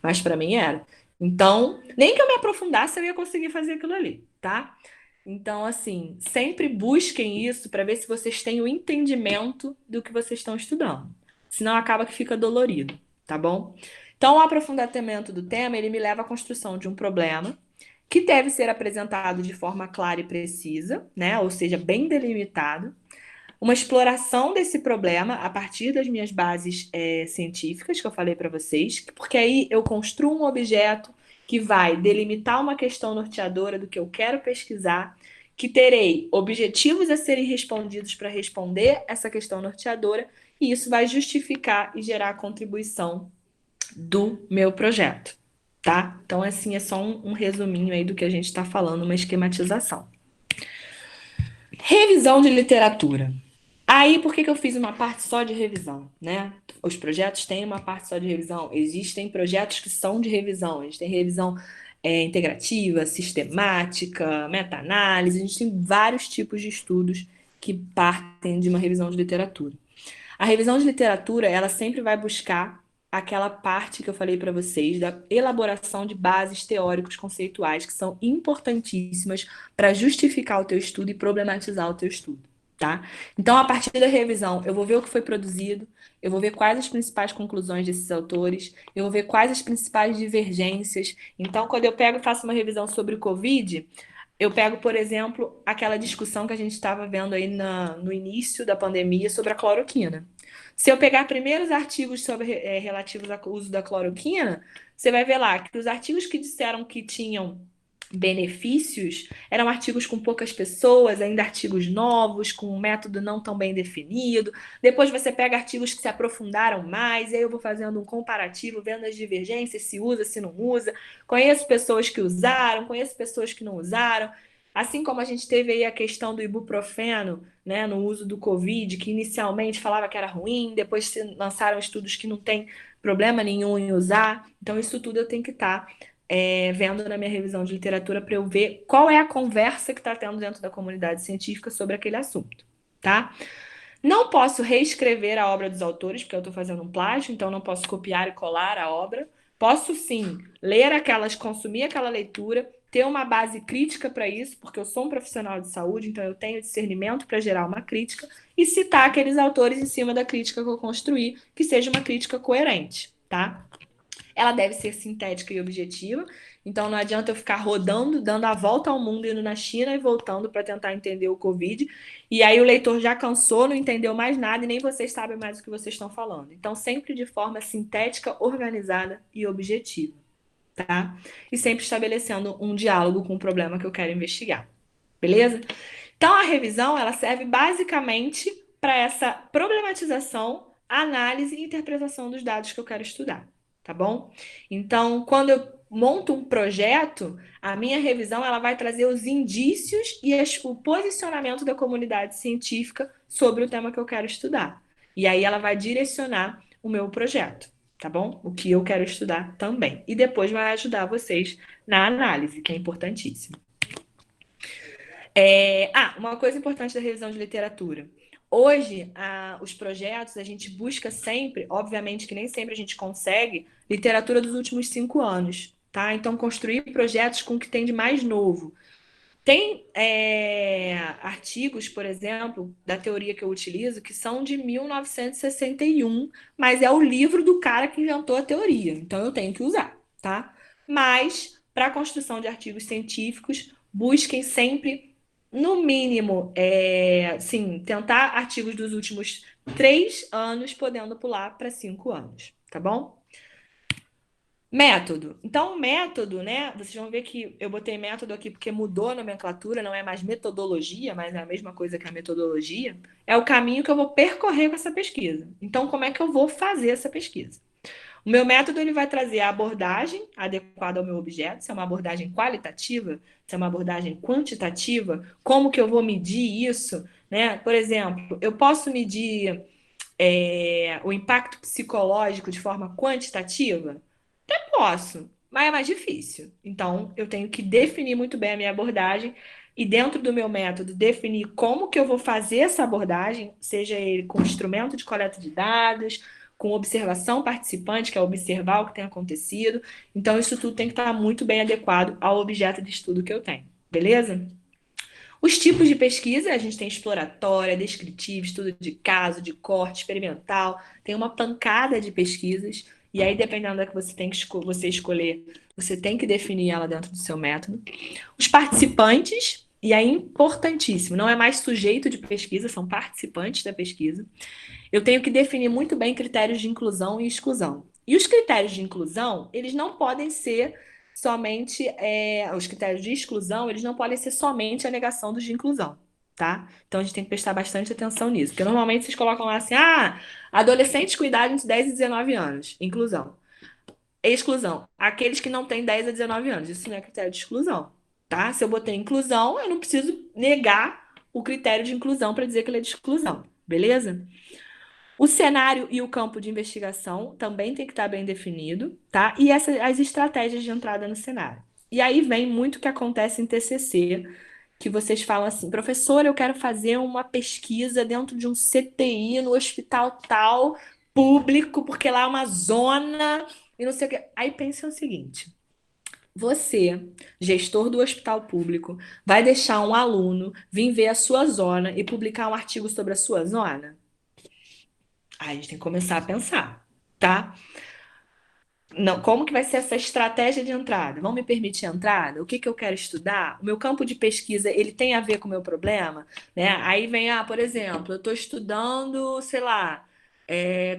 mas para mim era. Então, nem que eu me aprofundasse, eu ia conseguir fazer aquilo ali, tá? Então, assim, sempre busquem isso para ver se vocês têm o entendimento do que vocês estão estudando. Senão acaba que fica dolorido, tá bom? Então, o aprofundamento do tema, ele me leva à construção de um problema que deve ser apresentado de forma clara e precisa, né? Ou seja, bem delimitado, uma exploração desse problema a partir das minhas bases científicas que eu falei para vocês, porque aí eu construo um objeto que vai delimitar uma questão norteadora do que eu quero pesquisar, que terei objetivos a serem respondidos para responder essa questão norteadora, e isso vai justificar e gerar a contribuição do meu projeto, tá? Então, assim, é só um resuminho aí do que a gente está falando, uma esquematização. Revisão de literatura. Aí, por que eu fiz uma parte só de revisão, né? Os projetos têm uma parte só de revisão. Existem projetos que são de revisão. A gente tem revisão integrativa, sistemática, meta-análise. A gente tem vários tipos de estudos que partem de uma revisão de literatura. A revisão de literatura, ela sempre vai buscar aquela parte que eu falei para vocês da elaboração de bases teóricos conceituais que são importantíssimas para justificar o teu estudo e problematizar o teu estudo. Tá? Então, a partir da revisão, eu vou ver o que foi produzido, eu vou ver quais as principais conclusões desses autores, eu vou ver quais as principais divergências. Então, quando eu pego e faço uma revisão sobre o Covid, eu pego, por exemplo, aquela discussão que a gente estava vendo aí no início da pandemia sobre a cloroquina. Se eu pegar primeiros artigos relativos ao uso da cloroquina, você vai ver lá que os artigos que disseram que tinham benefícios eram artigos com poucas pessoas, ainda artigos novos, com um método não tão bem definido. Depois você pega artigos que se aprofundaram mais, e aí eu vou fazendo um comparativo, vendo as divergências, se usa, se não usa. Conheço pessoas que usaram, conheço pessoas que não usaram. Assim como a gente teve aí a questão do ibuprofeno, né, no uso do Covid, que inicialmente falava que era ruim, depois se lançaram estudos que não tem problema nenhum em usar. Então, isso tudo eu tenho que estar vendo na minha revisão de literatura para eu ver qual é a conversa que está tendo dentro da comunidade científica sobre aquele assunto, tá? Não posso reescrever a obra dos autores, porque eu estou fazendo um plágio, então não posso copiar e colar a obra. Posso sim ler aquelas, consumir aquela leitura, ter uma base crítica para isso, porque eu sou um profissional de saúde, então eu tenho discernimento para gerar uma crítica e citar aqueles autores em cima da crítica que eu construí, que seja uma crítica coerente, tá? Ela deve ser sintética e objetiva, então não adianta eu ficar rodando, dando a volta ao mundo, indo na China e voltando para tentar entender o Covid, e aí o leitor já cansou, não entendeu mais nada e nem vocês sabem mais o que vocês estão falando. Então, sempre de forma sintética, organizada e objetiva, tá? E sempre estabelecendo um diálogo com o problema que eu quero investigar, beleza? Então, a revisão, ela serve basicamente para essa problematização, análise e interpretação dos dados que eu quero estudar, tá bom? Então, quando eu monto um projeto, a minha revisão ela vai trazer os indícios e o posicionamento da comunidade científica sobre o tema que eu quero estudar. E aí ela vai direcionar o meu projeto, tá bom? O que eu quero estudar também. E depois vai ajudar vocês na análise, que é importantíssimo. Uma coisa importante da revisão de literatura. Hoje, os projetos, a gente busca sempre, obviamente que nem sempre a gente consegue, literatura dos últimos 5 anos, tá? Então, construir projetos com o que tem de mais novo. Tem artigos, por exemplo, da teoria que eu utilizo, que são de 1961, mas é o livro do cara que inventou a teoria, então eu tenho que usar, tá? Mas, para a construção de artigos científicos, busquem sempre no mínimo, tentar artigos dos últimos 3 anos, podendo pular para 5 anos, tá bom? Método. Então, o método, né? Vocês vão ver que eu botei método aqui porque mudou a nomenclatura, não é mais metodologia, mas é a mesma coisa que a metodologia. É o caminho que eu vou percorrer com essa pesquisa. Então, como é que eu vou fazer essa pesquisa? O meu método ele vai trazer a abordagem adequada ao meu objeto, se é uma abordagem qualitativa, se é uma abordagem quantitativa, como que eu vou medir isso, né? Por exemplo, eu posso medir o impacto psicológico de forma quantitativa? Até posso, mas é mais difícil. Então, eu tenho que definir muito bem a minha abordagem e dentro do meu método definir como que eu vou fazer essa abordagem, seja ele com instrumento de coleta de dados, com observação participante, que é observar o que tem acontecido. Então, isso tudo tem que estar muito bem adequado ao objeto de estudo que eu tenho, beleza? Os tipos de pesquisa, a gente tem exploratória, descritiva, estudo de caso, de corte, experimental, tem uma pancada de pesquisas, e aí, dependendo da que você tem que você escolher, você tem que definir ela dentro do seu método. Os participantes, E é importantíssimo, não é mais sujeito de pesquisa, são participantes da pesquisa. Eu tenho que definir muito bem critérios de inclusão e exclusão. E os critérios de inclusão, eles não podem ser somente, os critérios de exclusão, eles não podem ser somente a negação dos de inclusão, tá? Então a gente tem que prestar bastante atenção nisso, porque normalmente vocês colocam lá assim, adolescentes com idade entre 10 e 19 anos, inclusão. Exclusão, aqueles que não têm 10 a 19 anos, isso não é critério de exclusão, tá? Se eu botei inclusão, eu não preciso negar o critério de inclusão para dizer que ele é de exclusão, beleza? O cenário e o campo de investigação também tem que estar bem definido, tá? E as estratégias de entrada no cenário. E aí vem muito o que acontece em TCC, que vocês falam assim, professor, eu quero fazer uma pesquisa dentro de um CTI no hospital tal, público, porque lá é uma zona e não sei o quê. Aí pensa o seguinte, você, gestor do hospital público, vai deixar um aluno vir ver a sua zona e publicar um artigo sobre a sua zona? Aí a gente tem que começar a pensar, tá? Não, como que vai ser essa estratégia de entrada? Vão me permitir a entrada? O que que eu quero estudar? O meu campo de pesquisa, ele tem a ver com o meu problema? Né? Aí vem, por exemplo, eu estou estudando, sei lá,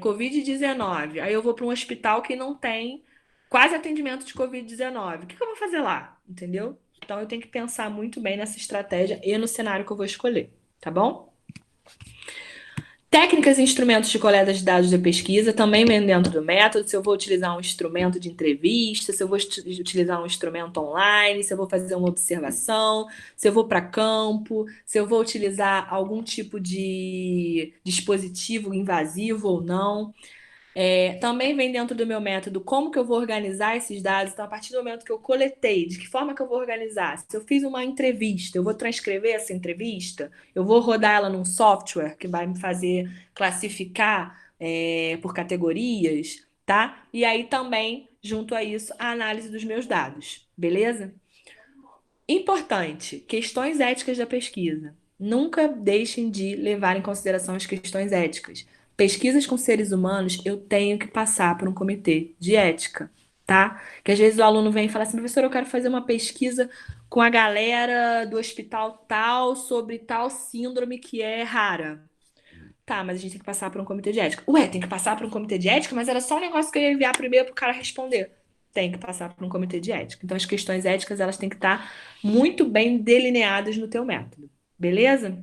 Covid-19. Aí eu vou para um hospital que não tem quase atendimento de Covid-19. O que que eu vou fazer lá? Entendeu? Então eu tenho que pensar muito bem nessa estratégia e no cenário que eu vou escolher, tá bom? Técnicas e instrumentos de coleta de dados de pesquisa também vem dentro do método. Se eu vou utilizar um instrumento de entrevista, se eu vou utilizar um instrumento online, se eu vou fazer uma observação, se eu vou para campo, se eu vou utilizar algum tipo de dispositivo invasivo ou não. Também vem dentro do meu método como que eu vou organizar esses dados. Então, a partir do momento que eu coletei, de que forma que eu vou organizar? Se eu fiz uma entrevista, eu vou transcrever essa entrevista? Eu vou rodar ela num software que vai me fazer classificar por categorias, tá? E aí também, junto a isso, a análise dos meus dados, beleza? Importante, questões éticas da pesquisa. Nunca deixem de levar em consideração as questões éticas. Pesquisas com seres humanos, eu tenho que passar por um comitê de ética, tá? Que às vezes o aluno vem e fala assim, professor, eu quero fazer uma pesquisa com a galera do hospital tal sobre tal síndrome que é rara. Tá, mas a gente tem que passar por um comitê de ética. Ué, tem que passar por um comitê de ética? Mas era só um negócio que eu ia enviar primeiro pro cara responder. Tem que passar por um comitê de ética. Então, as questões éticas, elas têm que estar muito bem delineadas no teu método. Beleza?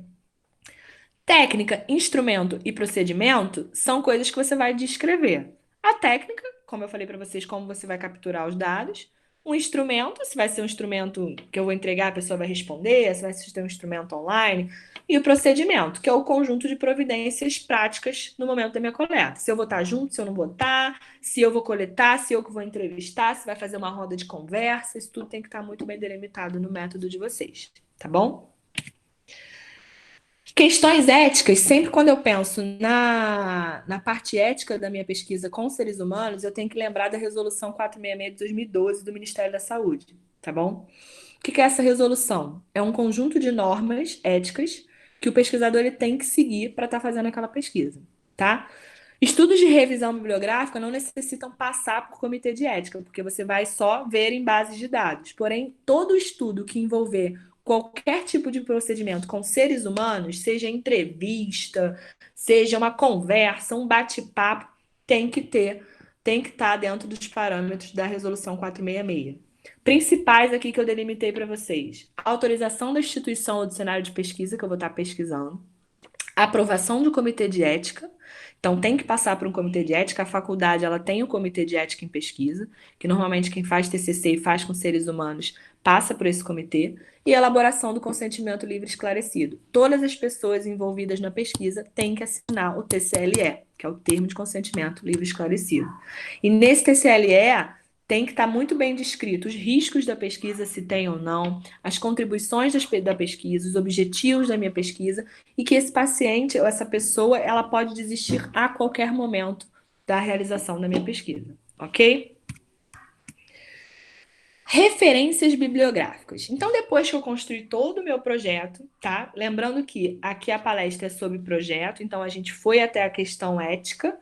Técnica, instrumento e procedimento são coisas que você vai descrever. A técnica, como eu falei para vocês, como você vai capturar os dados. Um instrumento, se vai ser um instrumento que eu vou entregar, a pessoa vai responder, se vai ser um instrumento online. E o procedimento, que é o conjunto de providências práticas no momento da minha coleta. Se eu vou estar junto, se eu não vou estar, se eu vou coletar, se eu que vou entrevistar, se vai fazer uma roda de conversa, isso tudo tem que estar muito bem delimitado no método de vocês, tá bom? Questões éticas, sempre quando eu penso na parte ética da minha pesquisa com seres humanos, eu tenho que lembrar da Resolução 466 de 2012 do Ministério da Saúde, tá bom? O que é essa resolução? É um conjunto de normas éticas que o pesquisador ele tem que seguir para estar fazendo aquela pesquisa, tá? Estudos de revisão bibliográfica não necessitam passar por comitê de ética, porque você vai só ver em bases de dados. Porém, todo estudo que envolver qualquer tipo de procedimento com seres humanos, seja entrevista, seja uma conversa, um bate-papo, tem que estar dentro dos parâmetros da resolução 466. Principais aqui que eu delimitei para vocês: autorização da instituição ou do cenário de pesquisa que eu vou estar pesquisando, aprovação do comitê de ética. Então tem que passar por um comitê de ética. A faculdade ela tem o comitê de ética em pesquisa, que normalmente quem faz TCC e faz com seres humanos passa por esse comitê, e a elaboração do consentimento livre esclarecido. Todas as pessoas envolvidas na pesquisa têm que assinar o TCLE, que é o termo de consentimento livre esclarecido. E nesse TCLE tem que estar muito bem descrito os riscos da pesquisa, se tem ou não, as contribuições da pesquisa, os objetivos da minha pesquisa, e que esse paciente ou essa pessoa ela pode desistir a qualquer momento da realização da minha pesquisa, ok? Referências bibliográficas. Então, depois que eu construí todo o meu projeto, tá? Lembrando que aqui a palestra é sobre projeto, então a gente foi até a questão ética.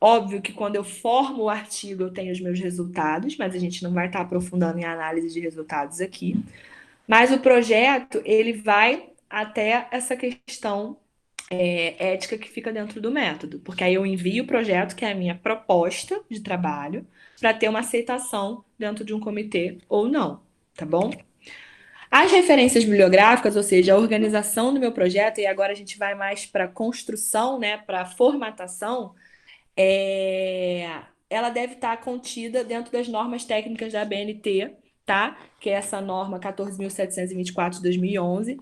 Óbvio que quando eu formo o artigo eu tenho os meus resultados, mas a gente não vai estar aprofundando em análise de resultados aqui. Mas o projeto, ele vai até essa questão ética que fica dentro do método, porque aí eu envio o projeto, que é a minha proposta de trabalho, para ter uma aceitação dentro de um comitê ou não, tá bom? As referências bibliográficas, ou seja, a organização do meu projeto, e agora a gente vai mais para construção, né, para formatação, ela deve estar contida dentro das normas técnicas da ABNT, tá? Que é essa norma 14.724 de 2011,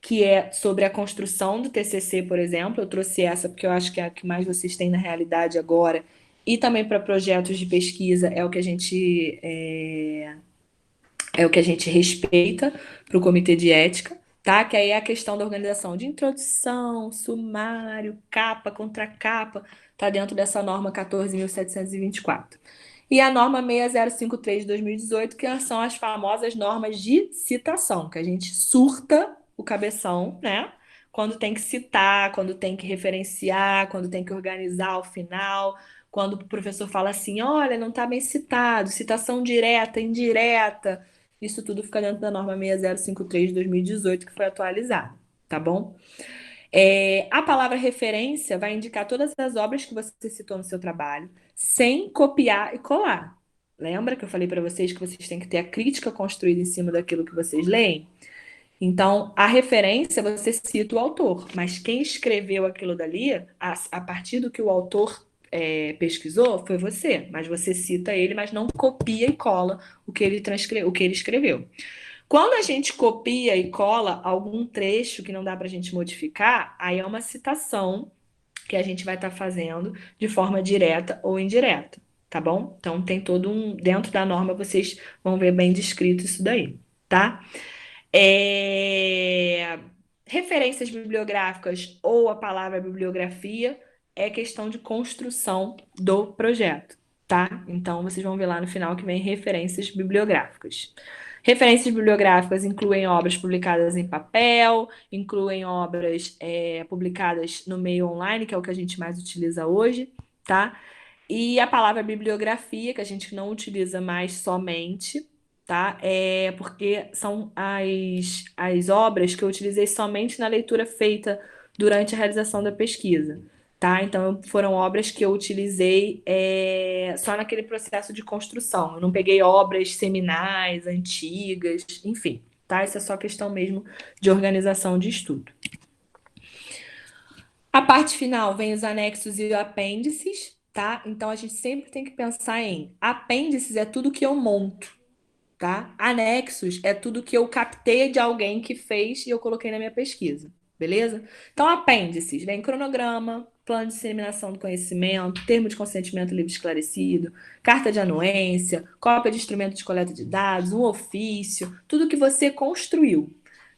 que é sobre a construção do TCC, por exemplo. Eu trouxe essa porque eu acho que é a que mais vocês têm na realidade agora, e também para projetos de pesquisa é o que a gente respeita para o comitê de ética, tá? Que aí é a questão da organização de introdução, sumário, capa, contracapa, tá dentro dessa norma 14.724. E a norma 6053 de 2018, que são as famosas normas de citação, que a gente surta o cabeção, né? Quando tem que citar, quando tem que referenciar, quando tem que organizar ao final, quando o professor fala assim, olha, não está bem citado, citação direta, indireta, isso tudo fica dentro da norma 6053 de 2018, que foi atualizada, tá bom? A palavra referência vai indicar todas as obras que você citou no seu trabalho, sem copiar e colar. Lembra que eu falei para vocês que vocês têm que ter a crítica construída em cima daquilo que vocês leem? Então, a referência você cita o autor, mas quem escreveu aquilo dali, a partir do que o autor pesquisou, foi você. Mas você cita ele, mas não copia e cola o que ele escreveu. Quando a gente copia e cola algum trecho que não dá para a gente modificar, aí é uma citação que a gente vai estar fazendo de forma direta ou indireta, tá bom? Então tem todo um. Dentro da norma vocês vão ver bem descrito isso daí, tá? É, Referências bibliográficas ou a palavra bibliografia é questão de construção do projeto, tá? Então vocês vão ver lá no final que vem referências bibliográficas. Referências bibliográficas incluem obras publicadas em papel, incluem obras publicadas no meio online, que é o que a gente mais utiliza hoje, tá? E a palavra bibliografia, que a gente não utiliza mais somente, tá? É porque são as obras que eu utilizei somente na leitura feita durante a realização da pesquisa, tá? Então, foram obras que eu utilizei só naquele processo de construção. Eu não peguei obras seminais, antigas, enfim, tá? Isso é só questão mesmo de organização de estudo. A parte final vem os anexos e apêndices, tá? Então, a gente sempre tem que pensar em apêndices é tudo que eu monto, tá? Anexos é tudo que eu captei de alguém que fez e eu coloquei na minha pesquisa, beleza? Então, apêndices, vem cronograma, plano de disseminação do conhecimento, termo de consentimento livre esclarecido, carta de anuência, cópia de instrumento de coleta de dados, um ofício, tudo que você construiu.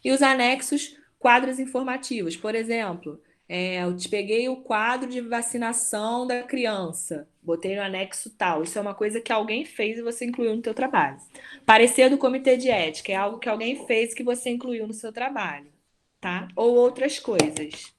E os anexos, quadros informativos, por exemplo, eu te peguei o quadro de vacinação da criança, botei no anexo tal. Isso é uma coisa que alguém fez e você incluiu no teu trabalho. Parecer do comitê de ética é algo que alguém fez que você incluiu no seu trabalho, tá? Ou outras coisas.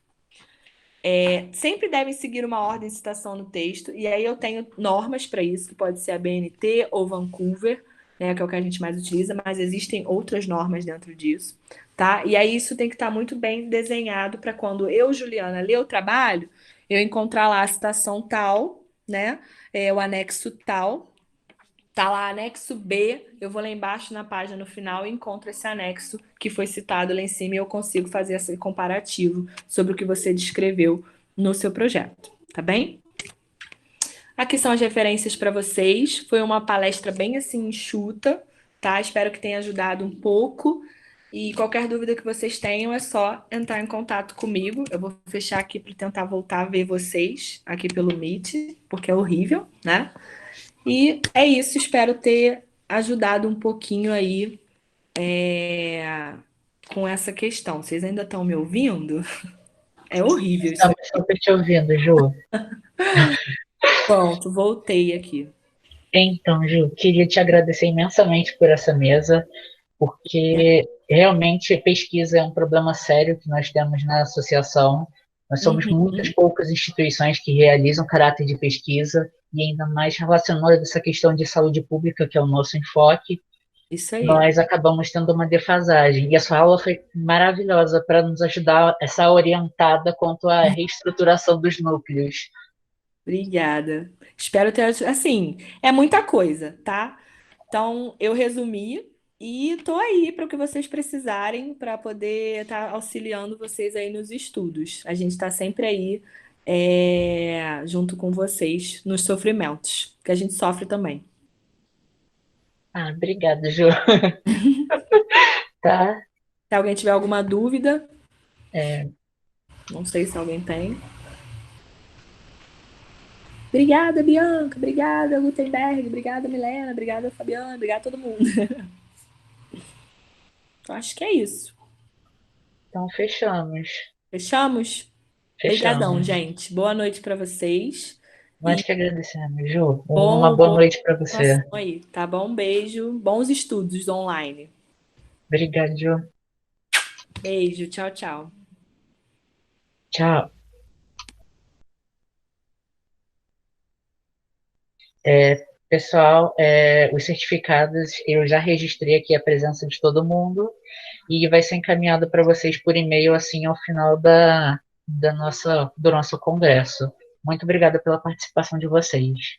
Sempre devem seguir uma ordem de citação no texto, e aí eu tenho normas para isso, que pode ser a BNT ou Vancouver, né, que é o que a gente mais utiliza, mas existem outras normas dentro disso, tá? E aí isso tem que estar muito bem desenhado para quando eu, Juliana, ler o trabalho, eu encontrar lá a citação tal, né? O anexo tal, tá lá anexo B, eu vou lá embaixo na página no final e encontro esse anexo que foi citado lá em cima e eu consigo fazer esse comparativo sobre o que você descreveu no seu projeto, tá bem? Aqui são as referências para vocês. Foi uma palestra bem assim enxuta, tá? Espero que tenha ajudado um pouco. E qualquer dúvida que vocês tenham é só entrar em contato comigo. Eu vou fechar aqui para tentar voltar a ver vocês aqui pelo Meet, porque é horrível, né? E é isso, espero ter ajudado um pouquinho aí com essa questão. Vocês ainda estão me ouvindo? É horrível isso Estamos aqui. super te ouvindo, Ju. Pronto, voltei aqui. Então, Ju, queria te agradecer imensamente por essa mesa, porque realmente pesquisa é um problema sério que nós temos na associação. Nós somos muitas Uhum. poucas instituições que realizam caráter de pesquisa, e ainda mais relacionado a essa questão de saúde pública, que é o nosso enfoque. Isso aí. nós acabamos tendo uma defasagem. E a sua aula foi maravilhosa para nos ajudar, essa orientada quanto à reestruturação dos núcleos. Obrigada. Espero ter. Assim, é muita coisa, tá? Então, eu resumi e tô aí para o que vocês precisarem para poder estar auxiliando vocês aí nos estudos. A gente está sempre aí, junto com vocês nos sofrimentos, que a gente sofre também. Ah, obrigada, Ju. Tá? Se alguém tiver alguma dúvida, É, não sei se alguém tem. Obrigada, Bianca. Obrigada, Gutenberg. Obrigada, Milena. Obrigada, Fabiana. Obrigada a todo mundo. Eu acho que é isso. então, fechamos. Fechamos? Obrigadão, Fechamos. gente. Boa noite para vocês Nós e que agradecemos, Ju. Uma bom, boa boa noite para continuação você. aí, tá bom? Beijo. Bons estudos online. Obrigado, Ju. Beijo. Tchau, tchau. Tchau. Pessoal, os certificados eu já registrei aqui a presença de todo mundo e vai ser encaminhado para vocês por e-mail assim ao final do nosso congresso. Muito obrigada pela participação de vocês.